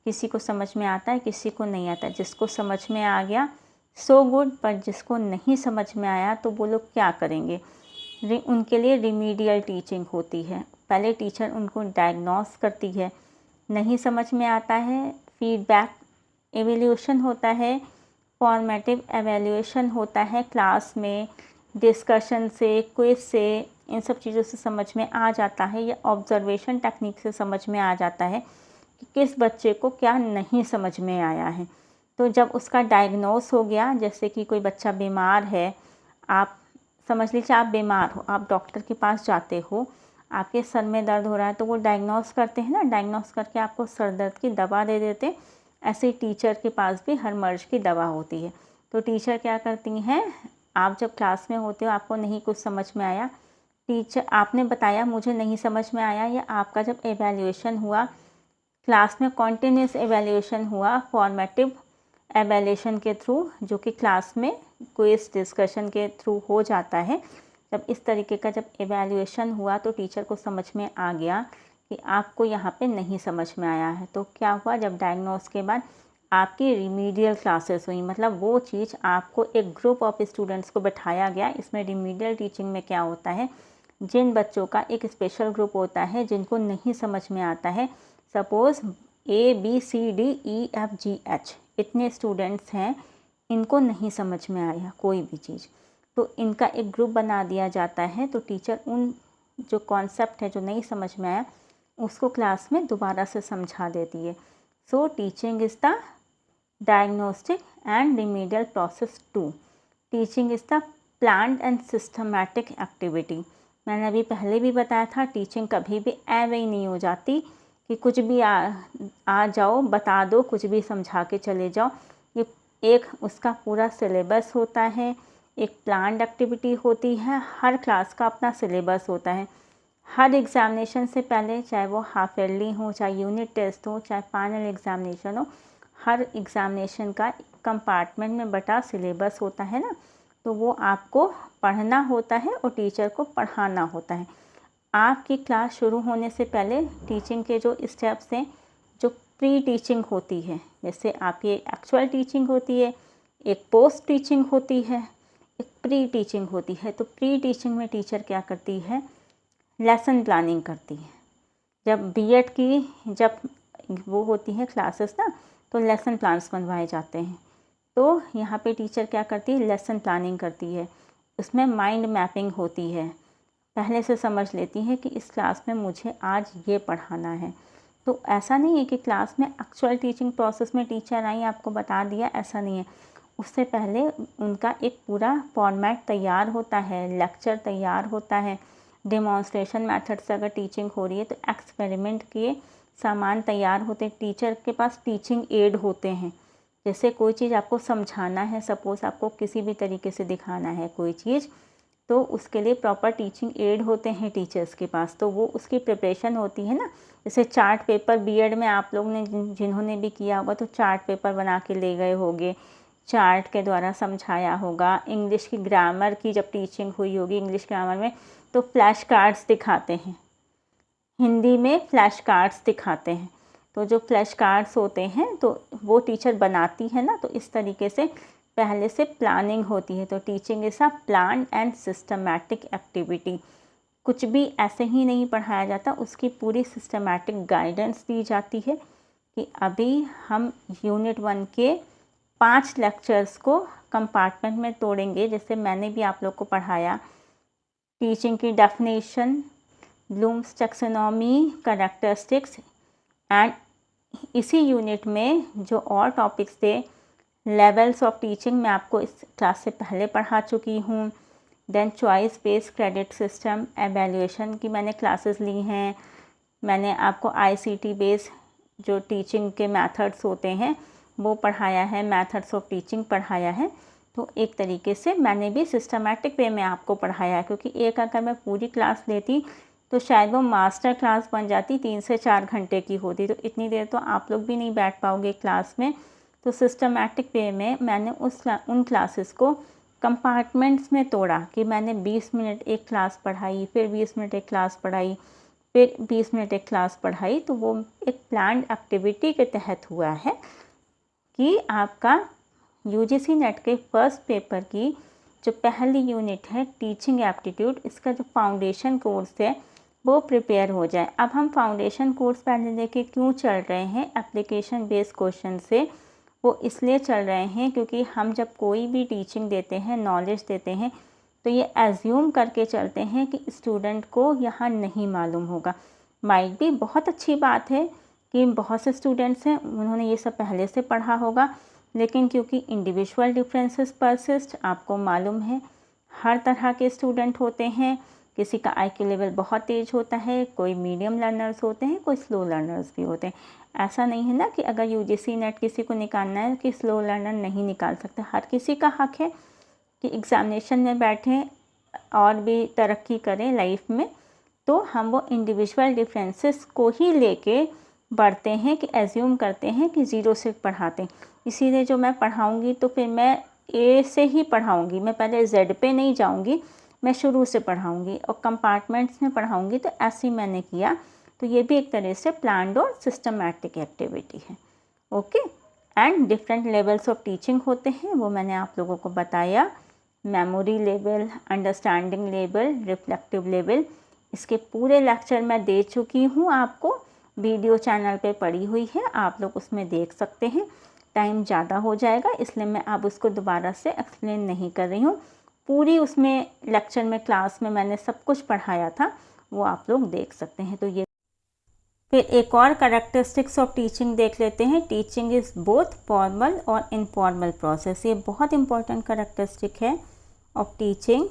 [SPEAKER 1] किसी को समझ में आता है, किसी को नहीं आता। जिसको समझ में आ गया सो गुड, पर जिसको नहीं समझ में आया तो वो लोग क्या करेंगे, उनके लिए रिमीडियल टीचिंग होती है। पहले टीचर उनको डायग्नोस करती है, नहीं समझ में आता है, फीडबैक एवेल्यूशन होता है, फॉर्मेटिव एवेल्यूएशन होता है क्लास में, डिस्कशन से, क्विज से, इन सब चीज़ों से समझ में आ जाता है, या ऑब्जर्वेशन टेक्निक से समझ में आ जाता है कि किस बच्चे को क्या नहीं समझ में आया है। तो जब उसका डायग्नोस हो गया, जैसे कि कोई बच्चा बीमार है, आप समझ लीजिए आप बीमार हो, आप डॉक्टर के पास जाते हो, आपके सर में दर्द हो रहा है, तो वो डायग्नोस करते हैं ना, डायग्नोस करके आपको सर दर्द की दवा दे देते हैं। ऐसे ही टीचर के पास भी हर मर्ज की दवा होती है। तो टीचर क्या करती हैं, आप जब क्लास में होते हो, आपको नहीं कुछ समझ में आया, टीचर आपने बताया मुझे नहीं समझ में आया, या आपका जब एवेल्यूएशन हुआ क्लास में, कॉन्टिन्यूस एवेल्यूएशन हुआ फॉर्मेटिव एवेल्यूएशन के थ्रू, जो कि क्लास में क्विज डिस्कशन के थ्रू हो जाता है। जब इस तरीके का जब एवेल्यूएशन हुआ तो टीचर को समझ में आ गया कि आपको यहाँ पे नहीं समझ में आया है। तो क्या हुआ, जब डायग्नोस के बाद आपकी रिमीडियल क्लासेस हुई, मतलब वो चीज़ आपको एक ग्रुप ऑफ स्टूडेंट्स को बैठाया गया। इसमें रिमीडियल टीचिंग में क्या होता है, जिन बच्चों का एक स्पेशल ग्रुप होता है जिनको नहीं समझ में आता है, सपोज़ ABCDEFGH इतने स्टूडेंट्स हैं, इनको नहीं समझ में आया कोई भी चीज़, तो इनका एक ग्रुप बना दिया जाता है। तो टीचर उन जो कॉन्सेप्ट है जो नहीं समझ में आया उसको क्लास में दोबारा से समझा देती है। So teaching is the diagnostic and remedial process too. Teaching is the planned and systematic activity. मैंने अभी पहले भी बताया था, टीचिंग कभी भी ऐवे ही नहीं हो जाती कि कुछ भी आ जाओ, बता दो, कुछ भी समझा के चले जाओ। ये एक उसका पूरा सिलेबस होता है, एक प्लान्ड एक्टिविटी होती है, हर क्लास का अपना सिलेबस होता है। हर एग्ज़ामिनेशन से पहले, चाहे वो हाफ ईयरली हो, चाहे यूनिट टेस्ट हो, चाहे फाइनल एग्ज़ामिनेशन हो, हर एग्ज़ामिनेशन का कंपार्टमेंट में बटा सिलेबस होता है ना, तो वो आपको पढ़ना होता है और टीचर को पढ़ाना होता है। आपकी क्लास शुरू होने से पहले टीचिंग के जो स्टेप्स हैं, जो प्री टीचिंग होती है, जैसे आपकी एक एक्चुअल टीचिंग होती है, एक पोस्ट टीचिंग होती है, एक प्री टीचिंग होती है। तो प्री टीचिंग में टीचर क्या करती है, लेसन प्लानिंग करती है। जब बीएड की जब वो होती है क्लासेस ना, तो लेसन प्लान्स बनवाए जाते हैं। तो यहाँ पे टीचर क्या करती है, लेसन प्लानिंग करती है। उसमें माइंड मैपिंग होती है, पहले से समझ लेती है कि इस क्लास में मुझे आज ये पढ़ाना है। तो ऐसा नहीं है कि क्लास में एक्चुअल टीचिंग प्रोसेस में टीचर आई आपको बता दिया, ऐसा नहीं है। उससे पहले उनका एक पूरा फॉर्मेट तैयार होता है, लेक्चर तैयार होता है, डेमोन्स्ट्रेशन मेथड से अगर टीचिंग हो रही है तो एक्सपेरिमेंट के सामान तैयार होते हैं। टीचर के पास टीचिंग एड होते हैं, जैसे कोई चीज़ आपको समझाना है, सपोज़ आपको किसी भी तरीके से दिखाना है कोई चीज़, तो उसके लिए प्रॉपर टीचिंग एड होते हैं टीचर्स के पास, तो वो उसकी प्रिपरेशन होती है ना। जैसे चार्ट पेपर बीएड में आप लोग ने जिन्होंने भी किया होगा तो चार्ट पेपर बना के ले गए होंगे, चार्ट के द्वारा समझाया होगा। इंग्लिश की ग्रामर की जब टीचिंग हुई होगी, इंग्लिश ग्रामर में, तो फ्लैश कार्ड्स दिखाते हैं, हिंदी में फ्लैश कार्ड्स दिखाते हैं। तो जो फ्लैश कार्ड्स होते हैं तो वो टीचर बनाती है ना, तो इस तरीके से पहले से प्लानिंग होती है। तो teaching is a plan and systematic activity. कुछ भी ऐसे ही नहीं पढ़ाया जाता, उसकी पूरी सिस्टमैटिक गाइडेंस दी जाती है कि अभी हम यूनिट 1 के 5 लेक्चर्स को कंपार्टमेंट में तोड़ेंगे। जैसे मैंने भी आप लोग को पढ़ाया टीचिंग की definition, Bloom's taxonomy, characteristics, and इसी यूनिट में जो और टॉपिक्स थे, लेवल्स ऑफ टीचिंग मैं आपको इस क्लास से पहले पढ़ा चुकी हूँ। Then choice based credit system, evaluation की मैंने क्लासेस ली हैं। मैंने आपको ICT बेस्ड जो टीचिंग के मेथड्स होते हैं वो पढ़ाया है, मेथड्स ऑफ टीचिंग पढ़ाया है। तो एक तरीके से मैंने भी सिस्टमैटिक वे में आपको पढ़ाया है, क्योंकि एक अगर मैं पूरी क्लास लेती तो शायद वो मास्टर क्लास बन जाती, 3 से 4 घंटे की होती, तो इतनी देर तो आप लोग भी नहीं बैठ पाओगे क्लास में। तो सिस्टमैटिक वे में मैंने उन क्लासेस को कंपार्टमेंट्स में तोड़ा कि मैंने 20 मिनट एक क्लास पढ़ाई, फिर 20 मिनट एक क्लास पढ़ाई, फिर 20 मिनट एक क्लास पढ़ाई। तो वो एक प्लान्ड एक्टिविटी के तहत हुआ है कि आपका UGC नेट के फर्स्ट पेपर की जो पहली यूनिट है टीचिंग एप्टीट्यूड, इसका जो फाउंडेशन कोर्स है वो प्रिपेयर हो जाए। अब हम फाउंडेशन कोर्स पहले लेके क्यों चल रहे हैं एप्लीकेशन बेस्ड क्वेश्चन से, वो इसलिए चल रहे हैं क्योंकि हम जब कोई भी टीचिंग देते हैं, नॉलेज देते हैं, तो ये एज्यूम करके चलते हैं कि स्टूडेंट को यहाँ नहीं मालूम होगा। माइट भी बहुत अच्छी बात है कि बहुत से स्टूडेंट्स हैं उन्होंने ये सब पहले से पढ़ा होगा, लेकिन क्योंकि इंडिविजुअल डिफरेंसेस परसिस्ट, आपको मालूम है हर तरह के स्टूडेंट होते हैं। किसी का IQ लेवल बहुत तेज़ होता है, कोई मीडियम लर्नर्स होते हैं, कोई स्लो लर्नर्स भी होते हैं। ऐसा नहीं है ना कि अगर UGC नेट किसी को निकालना है कि स्लो लर्नर नहीं निकाल सकते। हर किसी का हक है कि एग्ज़ामिनेशन में बैठें और भी तरक्की करें लाइफ में। तो हम वो इंडिविजुअल डिफरेंसेस को ही लेके बढ़ते हैं कि एज्यूम करते हैं कि ज़ीरो से पढ़ाते हैं, इसीलिए जो मैं पढ़ाऊँगी तो फिर मैं A से ही पढ़ाऊँगी, मैं पहले Z पे नहीं जाऊँगी, मैं शुरू से पढ़ाऊँगी और कंपार्टमेंट्स में पढ़ाऊँगी। तो ऐसे ही मैंने किया। तो ये भी एक तरह से प्लान्ड और सिस्टमैटिक एक्टिविटी है। Okay, and different levels of teaching होते हैं, वो मैंने आप लोगों को बताया। Memory level, understanding level, reflective level, इसके पूरे लेक्चर मैं दे चुकी हूँ आपको, वीडियो चैनल पे पड़ी हुई है, आप लोग उसमें देख सकते हैं। टाइम ज़्यादा हो जाएगा इसलिए मैं अब उसको दोबारा से एक्सप्लेन नहीं कर रही हूँ। पूरी उसमें लेक्चर में क्लास में मैंने सब कुछ पढ़ाया था, वो आप लोग देख सकते हैं। तो ये फिर एक और कैरेक्टरिस्टिक्स ऑफ टीचिंग देख लेते हैं। टीचिंग इज़ बोथ फॉर्मल और इनफॉर्मल प्रोसेस। ये बहुत इंपॉर्टेंट कैरेक्टरिस्टिक है ऑफ टीचिंग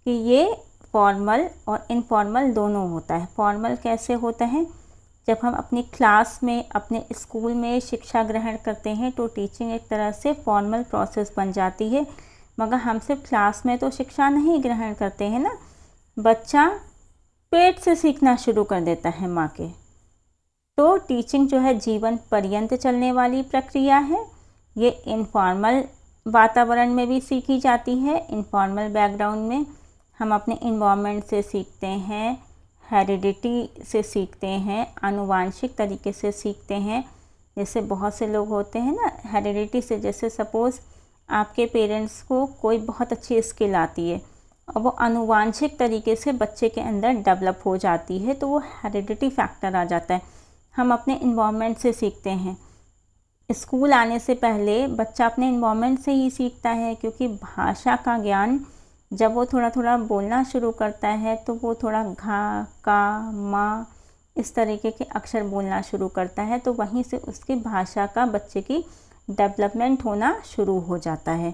[SPEAKER 1] कि ये फॉर्मल और इनफॉर्मल दोनों होता है। फॉर्मल कैसे होता है? जब हम अपनी क्लास में, अपने स्कूल में शिक्षा ग्रहण करते हैं तो टीचिंग एक तरह से फॉर्मल प्रोसेस बन जाती है। मगर हम सिर्फ क्लास में तो शिक्षा नहीं ग्रहण करते हैं ना, बच्चा पेट से सीखना शुरू कर देता है माँ के। तो टीचिंग जो है जीवन पर्यंत चलने वाली प्रक्रिया है। ये इनफॉर्मल वातावरण में भी सीखी जाती है। इनफॉर्मल बैकग्राउंड में हम अपने इन्वायरमेंट से सीखते हैं, हेरिडिटी से सीखते हैं, आनुवांशिक तरीके से सीखते हैं। जैसे बहुत से लोग होते हैं ना हेरिडिटी से, जैसे सपोज़ आपके पेरेंट्स को कोई बहुत अच्छी स्किल आती है और वो आनुवांशिक तरीके से बच्चे के अंदर डेवलप हो जाती है, तो वो हेरिडिटी फैक्टर आ जाता है। हम अपने इन्वायरमेंट से सीखते हैं। स्कूल आने से पहले बच्चा अपने इन्वायरमेंट से ही सीखता है, क्योंकि भाषा का ज्ञान जब वो थोड़ा थोड़ा बोलना शुरू करता है तो वो थोड़ा घा, का, मा इस तरीके के अक्षर बोलना शुरू करता है, तो वहीं से उसकी भाषा का बच्चे की डेवलपमेंट होना शुरू हो जाता है।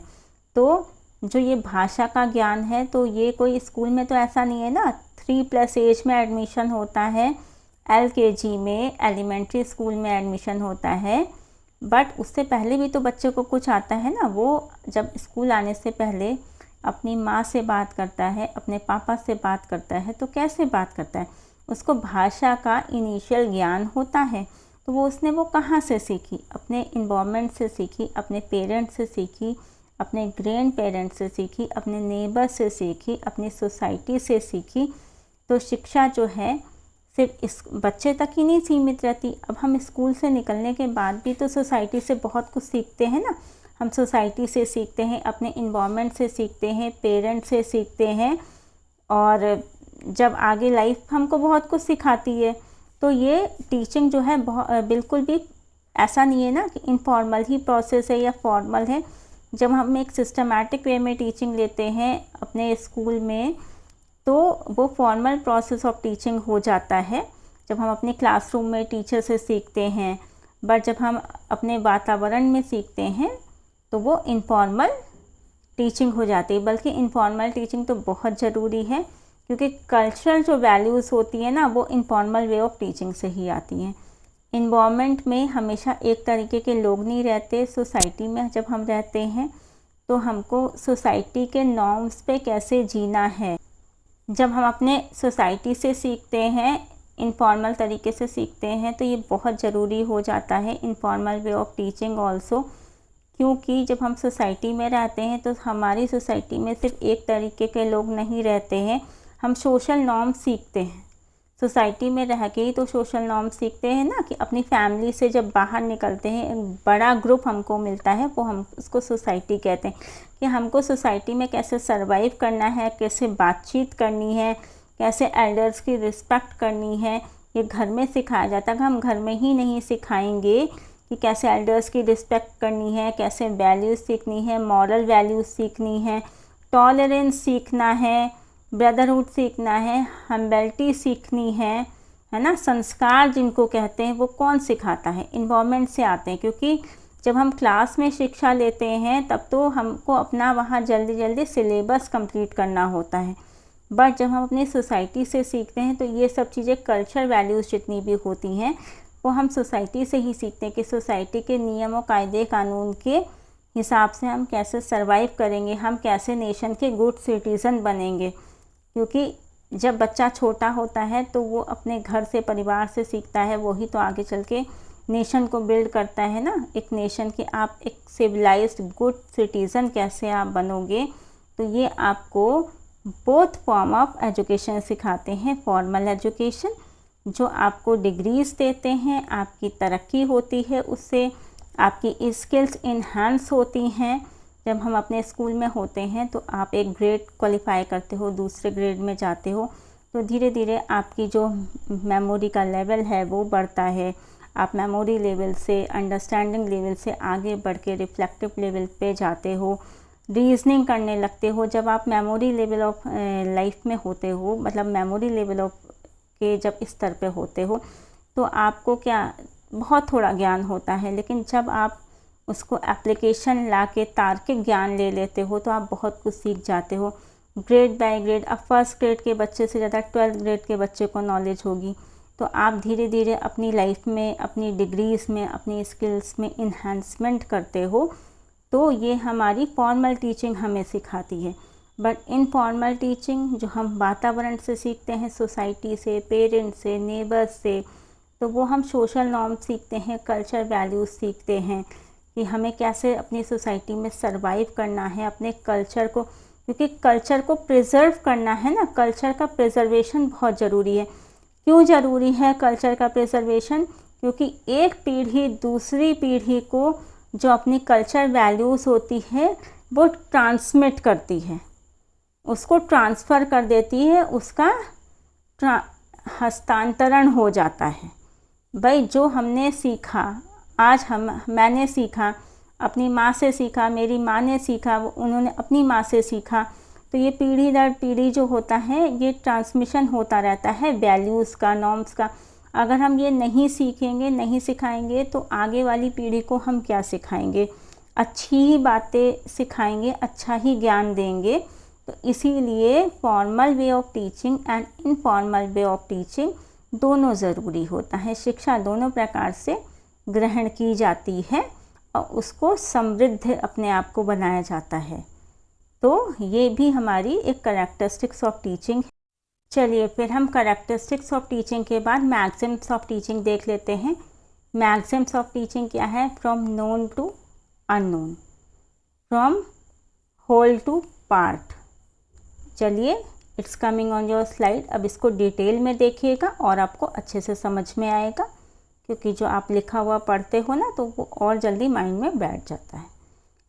[SPEAKER 1] तो जो ये भाषा का ज्ञान है, तो ये कोई स्कूल में तो ऐसा नहीं है ना, 3+ एज में एडमिशन होता है, LKG में, एलिमेंट्री स्कूल में एडमिशन होता है, बट उससे पहले भी तो बच्चे को कुछ आता है ना। वो जब स्कूल आने से पहले अपनी माँ से बात करता है, अपने पापा से बात करता है, तो कैसे बात करता है? उसको भाषा का इनिशियल ज्ञान होता है। तो वो कहाँ से सीखी? अपने इन्वायरमेंट से सीखी, अपने पेरेंट्स से सीखी, अपने ग्रैंड पेरेंट्स से सीखी, अपने नेबर से सीखी, अपनी सोसाइटी से सीखी। तो शिक्षा जो है सिर्फ इस बच्चे तक ही नहीं सीमित रहती। अब हम स्कूल से निकलने के बाद भी तो सोसाइटी से बहुत कुछ सीखते हैं ना। हम सोसाइटी से सीखते हैं, अपने इन्वायरमेंट से सीखते हैं, पेरेंट्स से सीखते हैं, और जब आगे लाइफ हमको बहुत कुछ सिखाती है। तो ये टीचिंग जो है बिल्कुल भी ऐसा नहीं है ना कि इनफॉर्मल ही प्रोसेस है या फॉर्मल है। जब हम एक सिस्टमैटिक वे में टीचिंग लेते हैं अपने स्कूल में, तो वो फॉर्मल प्रोसेस ऑफ टीचिंग हो जाता है जब हम अपने क्लासरूम में टीचर से सीखते हैं। बट जब हम अपने वातावरण में सीखते हैं तो वो इनफॉर्मल टीचिंग हो जाती है। बल्कि इनफॉर्मल टीचिंग तो बहुत ज़रूरी है, क्योंकि कल्चरल जो वैल्यूज़ होती है ना, वो इनफॉर्मल वे ऑफ टीचिंग से ही आती हैं। इन्वायरमेंट में हमेशा एक तरीके के लोग नहीं रहते। सोसाइटी में जब हम रहते हैं तो हमको सोसाइटी के नॉर्म्स पे कैसे जीना है, जब हम अपने सोसाइटी से सीखते हैं, इनफॉर्मल तरीके से सीखते हैं, तो ये बहुत ज़रूरी हो जाता है informal way of teaching also. क्योंकि जब हम सोसाइटी में रहते हैं तो हमारी सोसाइटी में सिर्फ एक तरीके के लोग नहीं रहते हैं, हम सोशल नॉर्म सीखते हैं। सोसाइटी में रह के ही तो सोशल नॉर्म सीखते हैं ना, कि अपनी फैमिली से जब बाहर निकलते हैं एक बड़ा ग्रुप हमको मिलता है, वो हम उसको सोसाइटी कहते हैं। कि हमको सोसाइटी में कैसे सरवाइव करना है, कैसे बातचीत करनी है, कैसे एल्डर्स की रिस्पेक्ट करनी है, ये घर में सिखाया जाता है। हम घर में ही नहीं सिखाएंगे कि कैसे एल्डर्स की रिस्पेक्ट करनी है, कैसे वैल्यूज़ सीखनी है, मॉरल वैल्यूज़ सीखनी है, टॉलरेंस सीखना है, ब्रदरहुड सीखना है, हम्बिलिटी सीखनी है ना, संस्कार जिनको कहते हैं, वो कौन सिखाता है? इन्वायरमेंट से आते हैं। क्योंकि जब हम क्लास में शिक्षा लेते हैं तब तो हमको अपना वहाँ जल्दी जल्दी सिलेबस कंप्लीट करना होता है। बट जब हम अपनी सोसाइटी से सीखते हैं तो ये सब चीज़ें, कल्चर वैल्यूज़ जितनी भी होती हैं, वो हम सोसाइटी से ही सीखते हैं कि सोसाइटी के नियमों कायदे कानून के हिसाब से हम कैसे सरवाइव करेंगे, हम कैसे नेशन के गुड सिटीज़न बनेंगे। क्योंकि जब बच्चा छोटा होता है तो वो अपने घर से, परिवार से सीखता है, वही तो आगे चल के नेशन को बिल्ड करता है ना। एक नेशन के आप एक सिविलाइज्ड गुड सिटीज़न कैसे आप बनोगे, तो ये आपको बोथ फॉर्म ऑफ एजुकेशन सिखाते हैं। फॉर्मल एजुकेशन जो आपको डिग्रीज़ देते हैं, आपकी तरक्की होती है, उससे आपकी स्किल्स इन्हांस होती हैं। जब हम अपने स्कूल में होते हैं तो आप एक ग्रेड क्वालिफाई करते हो, दूसरे ग्रेड में जाते हो, तो धीरे धीरे आपकी जो मेमोरी का लेवल है वो बढ़ता है। आप मेमोरी लेवल से, अंडरस्टैंडिंग लेवल से आगे बढ़ के रिफ्लेक्टिव लेवल पे जाते हो, रीजनिंग करने लगते हो। जब आप मेमोरी लेवल ऑफ लाइफ में होते हो, मतलब मेमोरी लेवल ऑफ के जब स्तर पे होते हो, तो आपको क्या, बहुत थोड़ा ज्ञान होता है। लेकिन जब आप उसको एप्लीकेशन ला के तार्किक ज्ञान ले लेते हो तो आप बहुत कुछ सीख जाते हो। ग्रेड बाय ग्रेड, अब फर्स्ट ग्रेड के बच्चे से ज़्यादा 12th ग्रेड के बच्चे को नॉलेज होगी। तो आप धीरे धीरे अपनी लाइफ में, अपनी डिग्रीज़ में, अपनी स्किल्स में इन्हांसमेंट करते हो। तो ये हमारी फॉर्मल टीचिंग हमें सिखाती है। बट इनफॉर्मल टीचिंग जो हम वातावरण से सीखते हैं, सोसाइटी से, पेरेंट्स से, नेबर्स से, तो वो हम सोशल नॉर्म सीखते हैं, कल्चर वैल्यूज़ सीखते हैं कि हमें कैसे अपनी सोसाइटी में सरवाइव करना है, अपने कल्चर को, क्योंकि कल्चर को प्रिजर्व करना है ना। कल्चर का प्रिजर्वेशन बहुत ज़रूरी है। क्यों ज़रूरी है कल्चर का प्रिजर्वेशन? क्योंकि एक पीढ़ी दूसरी पीढ़ी को जो अपनी कल्चर वैल्यूज़ होती है वो ट्रांसमिट करती है, उसको ट्रांसफ़र कर देती है, उसका हस्तांतरण हो जाता है। भाई जो हमने सीखा, आज मैंने सीखा, अपनी माँ से सीखा, मेरी माँ ने सीखा, उन्होंने अपनी माँ से सीखा, तो ये पीढ़ी दर पीढ़ी जो होता है ये ट्रांसमिशन होता रहता है वैल्यूज़ का, नॉर्म्स का। अगर हम ये नहीं सीखेंगे, नहीं सिखाएंगे, तो आगे वाली पीढ़ी को हम क्या सिखाएंगे? अच्छी ही बातें सिखाएंगे, अच्छा ही ज्ञान देंगे। तो इसीलिए formal way of teaching and informal way of teaching दोनों ज़रूरी होता है। शिक्षा दोनों प्रकार से ग्रहण की जाती है और उसको समृद्ध अपने आप को बनाया जाता है। तो ये भी हमारी एक कैरेक्टरिस्टिक्स ऑफ टीचिंग है। चलिए फिर हम कैरेक्टरिस्टिक्स ऑफ टीचिंग के बाद मैक्सिम्स ऑफ टीचिंग देख लेते हैं। मैक्सिम्स ऑफ टीचिंग क्या है? From known to unknown, from whole to part. चलिए, it's coming on your slide. अब इसको डिटेल में देखिएगा और आपको अच्छे से समझ में आएगा, क्योंकि जो आप लिखा हुआ पढ़ते हो ना तो वो और जल्दी माइंड में बैठ जाता है।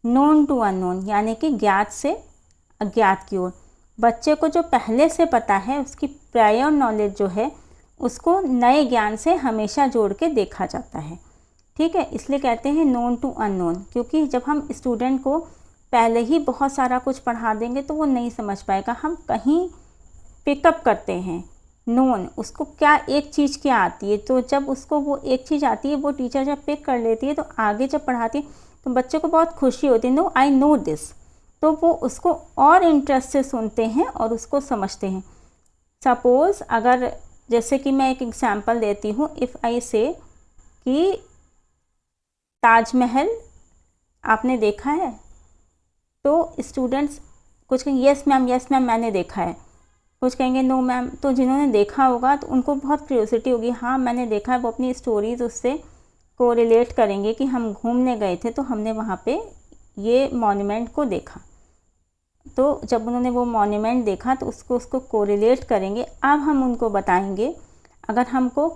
[SPEAKER 1] नोन टू अननोन यानी कि ज्ञात से अज्ञात की ओर। बच्चे को जो पहले से पता है उसकी प्रायर नॉलेज जो है उसको नए ज्ञान से हमेशा जोड़ के देखा जाता है। ठीक है, इसलिए कहते हैं नोन टू अननोन, क्योंकि जब हम स्टूडेंट को पहले ही बहुत सारा कुछ पढ़ा देंगे तो वो नहीं समझ पाएगा। हम कहीं पिकअप करते हैं नोन, उसको क्या एक चीज़ क्या आती है, तो जब उसको वो एक चीज़ आती है वो टीचर जब पिक कर लेती है तो आगे जब पढ़ाती है तो बच्चे को बहुत खुशी होती है, नो आई नो दिस, तो वो उसको और इंटरेस्ट से सुनते हैं और उसको समझते हैं। सपोज़ अगर जैसे कि मैं एक एग्जांपल देती हूँ, इफ़ आई से कि ताजमहल आपने देखा है, तो स्टूडेंट्स कुछ कहेंगे यस मैम मैंने देखा है, कुछ कहेंगे नो मैम। तो जिन्होंने देखा होगा तो उनको बहुत क्यूरियोसिटी होगी, हाँ मैंने देखा है, वो अपनी स्टोरीज उससे को रिलेट करेंगे कि हम घूमने गए थे तो हमने वहाँ पे ये मॉन्यूमेंट को देखा। तो जब उन्होंने वो मॉन्यूमेंट देखा तो उसको कोरिलेट करेंगे। अब हम उनको बताएंगे, अगर हमको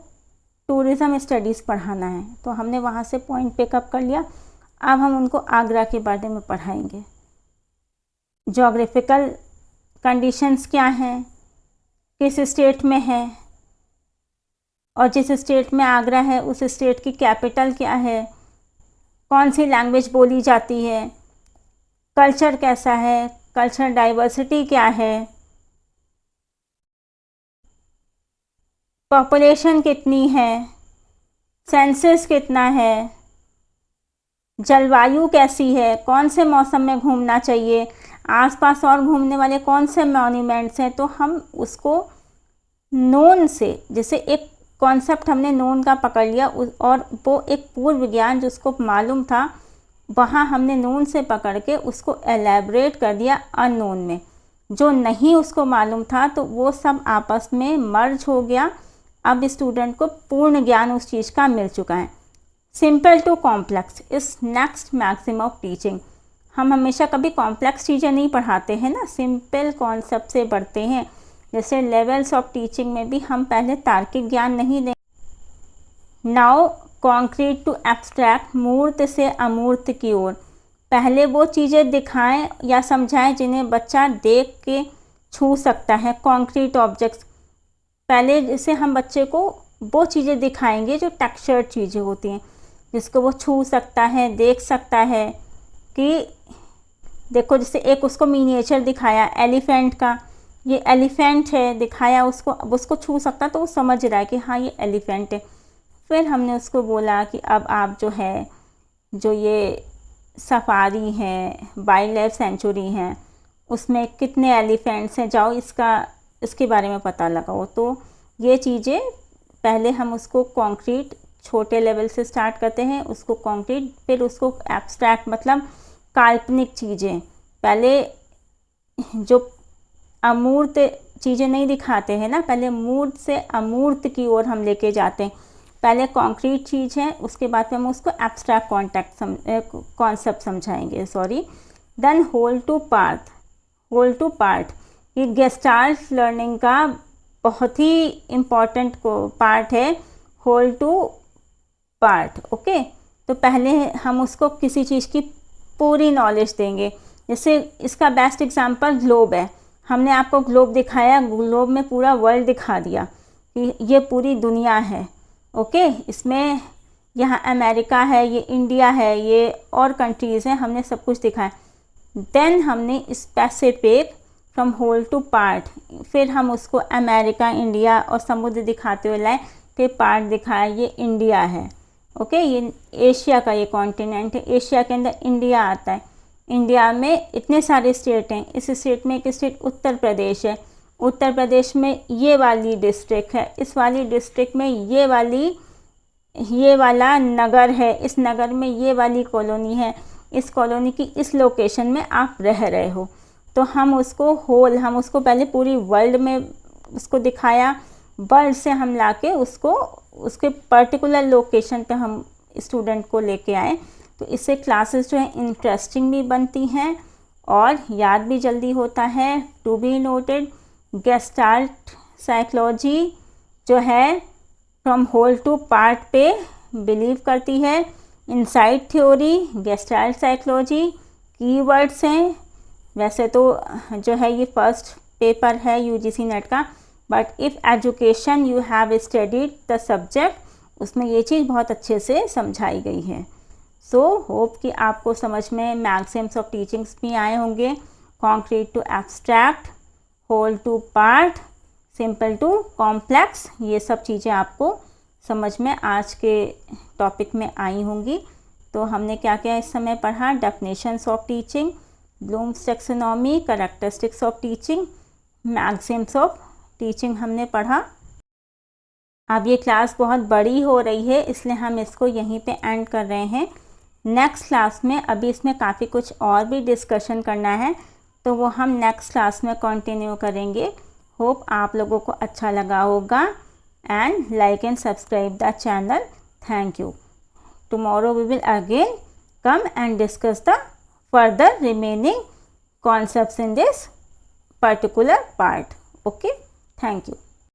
[SPEAKER 1] टूरिज़म स्टडीज़ पढ़ाना है तो हमने वहाँ से पॉइंट पिकअप कर लिया, अब हम उनको आगरा के बारे में पढ़ाएंगे। जोग्राफिकल कंडीशंस क्या हैं, किस स्टेट में है, और जिस स्टेट में आगरा है उस स्टेट की कैपिटल क्या है, कौन सी लैंग्वेज बोली जाती है, कल्चर कैसा है, कल्चरल डाइवर्सिटी क्या है, पॉपुलेशन कितनी है, सेंसस कितना है, जलवायु कैसी है, कौन से मौसम में घूमना चाहिए, आसपास और घूमने वाले कौन से मॉन्यूमेंट्स हैं। तो हम उसको नोन से, जैसे एक कॉन्सेप्ट हमने नोन का पकड़ लिया और वो एक पूर्व ज्ञान जिसको मालूम था वहाँ हमने नोन से पकड़ के उसको एलैबोरेट कर दिया अननोन में। जो नहीं उसको मालूम था तो वो सब आपस में मर्ज हो गया। अब स्टूडेंट को पूर्ण ज्ञान उस चीज़ का मिल चुका है। Simple to complex is next maximum of teaching. हम हमेशा कभी कॉम्प्लेक्स चीज़ें नहीं पढ़ाते हैं ना, सिंपल कॉन्सेप्ट से बढ़ते हैं। जैसे लेवल्स ऑफ टीचिंग में भी हम पहले तार्किक ज्ञान नहीं दें। नाउ कॉन्क्रीट टू एब्स्ट्रैक्ट, मूर्त से अमूर्त की ओर। पहले वो चीज़ें दिखाएं या समझाएं जिन्हें बच्चा देख के छू सकता है। कॉन्क्रीट ऑब्जेक्ट्स, पहले जैसे हम बच्चे को वो चीज़ें दिखाएंगे जो टेक्सचर्ड चीज़ें होती हैं, जिसको वो छू सकता है, देख सकता है। कि देखो जैसे एक उसको मिनिएचर दिखाया एलिफेंट का, ये एलिफेंट है दिखाया उसको, अब उसको छू सकता तो वो समझ रहा है कि हाँ ये एलिफेंट है। फिर हमने उसको बोला कि अब आप जो है जो ये सफारी हैं, वाइल्ड लाइफ सेंचुरी हैं, उसमें कितने एलिफेंट्स हैं, जाओ इसके बारे में पता लगाओ। तो ये चीज़ें पहले हम उसको कॉन्क्रीट छोटे लेवल से स्टार्ट करते हैं, उसको कॉन्क्रीट, फिर उसको एब्स्ट्रैक्ट मतलब काल्पनिक चीज़ें। पहले जो अमूर्त चीज़ें नहीं दिखाते हैं ना, पहले मूर्त से अमूर्त की ओर हम लेके जाते हैं। पहले कॉन्क्रीट चीज़ है, उसके बाद हम उसको एब्स्ट्रैक्ट कॉन्सेप्ट समझाएंगे। देन होल टू पार्ट, ये गेस्टाल्ट लर्निंग का बहुत ही इम्पॉर्टेंट पार्ट है, होल टू पार्ट। ओके, तो पहले हम उसको किसी चीज़ की पूरी नॉलेज देंगे। जैसे इसका बेस्ट एग्जांपल ग्लोब है, हमने आपको ग्लोब दिखाया, ग्लोब में पूरा वर्ल्ड दिखा दिया कि ये पूरी दुनिया है। ओके, इसमें यहाँ अमेरिका है, ये इंडिया है, ये और कंट्रीज़ हैं, हमने सब कुछ दिखाया। देन हमने specific from whole to part, फिर हम उसको अमेरिका, इंडिया और समुद्र दिखाते हुए लाए, फिर पार्ट दिखाया ये इंडिया है। ओके, ये एशिया का ये कॉन्टिनेंट है, एशिया के अंदर इंडिया आता है। इंडिया में इतने सारे स्टेट हैं, इस स्टेट में एक स्टेट उत्तर प्रदेश है, उत्तर प्रदेश में ये वाली डिस्ट्रिक्ट है, इस वाली डिस्ट्रिक्ट में ये वाला नगर है, इस नगर में ये वाली कॉलोनी है, इस कॉलोनी की इस लोकेशन में आप रह रहे हो। तो हम उसको पहले पूरी वर्ल्ड में उसको दिखाया, वर्ल्ड से हम लाके उसको उसके पर्टिकुलर लोकेशन पे हम स्टूडेंट को लेके आए। तो इससे क्लासेस जो है इंटरेस्टिंग भी बनती हैं और याद भी जल्दी होता है। To be noted, gestalt psychology जो है फ्रॉम होल टू पार्ट पे बिलीव करती है। Insight theory, gestalt psychology keywords हैं। वैसे तो जो है ये फर्स्ट पेपर है यूजीसी नेट का, but if education you have studied the subject, उसमें ये चीज़ बहुत अच्छे से समझाई गई है। सो होप कि आपको समझ में मैक्सिम्स ऑफ टीचिंग्स भी आए होंगे, concrete to abstract, whole to part, simple to complex, ये सब चीज़ें आपको समझ में आज के टॉपिक में आई होंगी। तो हमने क्या क्या इस समय पढ़ा, definitions of teaching, Bloom's taxonomy, characteristics of teaching, maxims of teaching हमने पढ़ा। अब ये क्लास बहुत बड़ी हो रही है, इसलिए हम इसको यहीं पे एंड कर रहे हैं। नेक्स्ट क्लास में अभी इसमें काफ़ी कुछ और भी डिस्कशन करना है, तो वो हम नेक्स्ट क्लास में कंटिन्यू करेंगे। होप आप लोगों को अच्छा लगा होगा, and like and subscribe the channel. Thank you. Tomorrow we will again come and discuss the further remaining concepts in this particular part. Okay, thank you.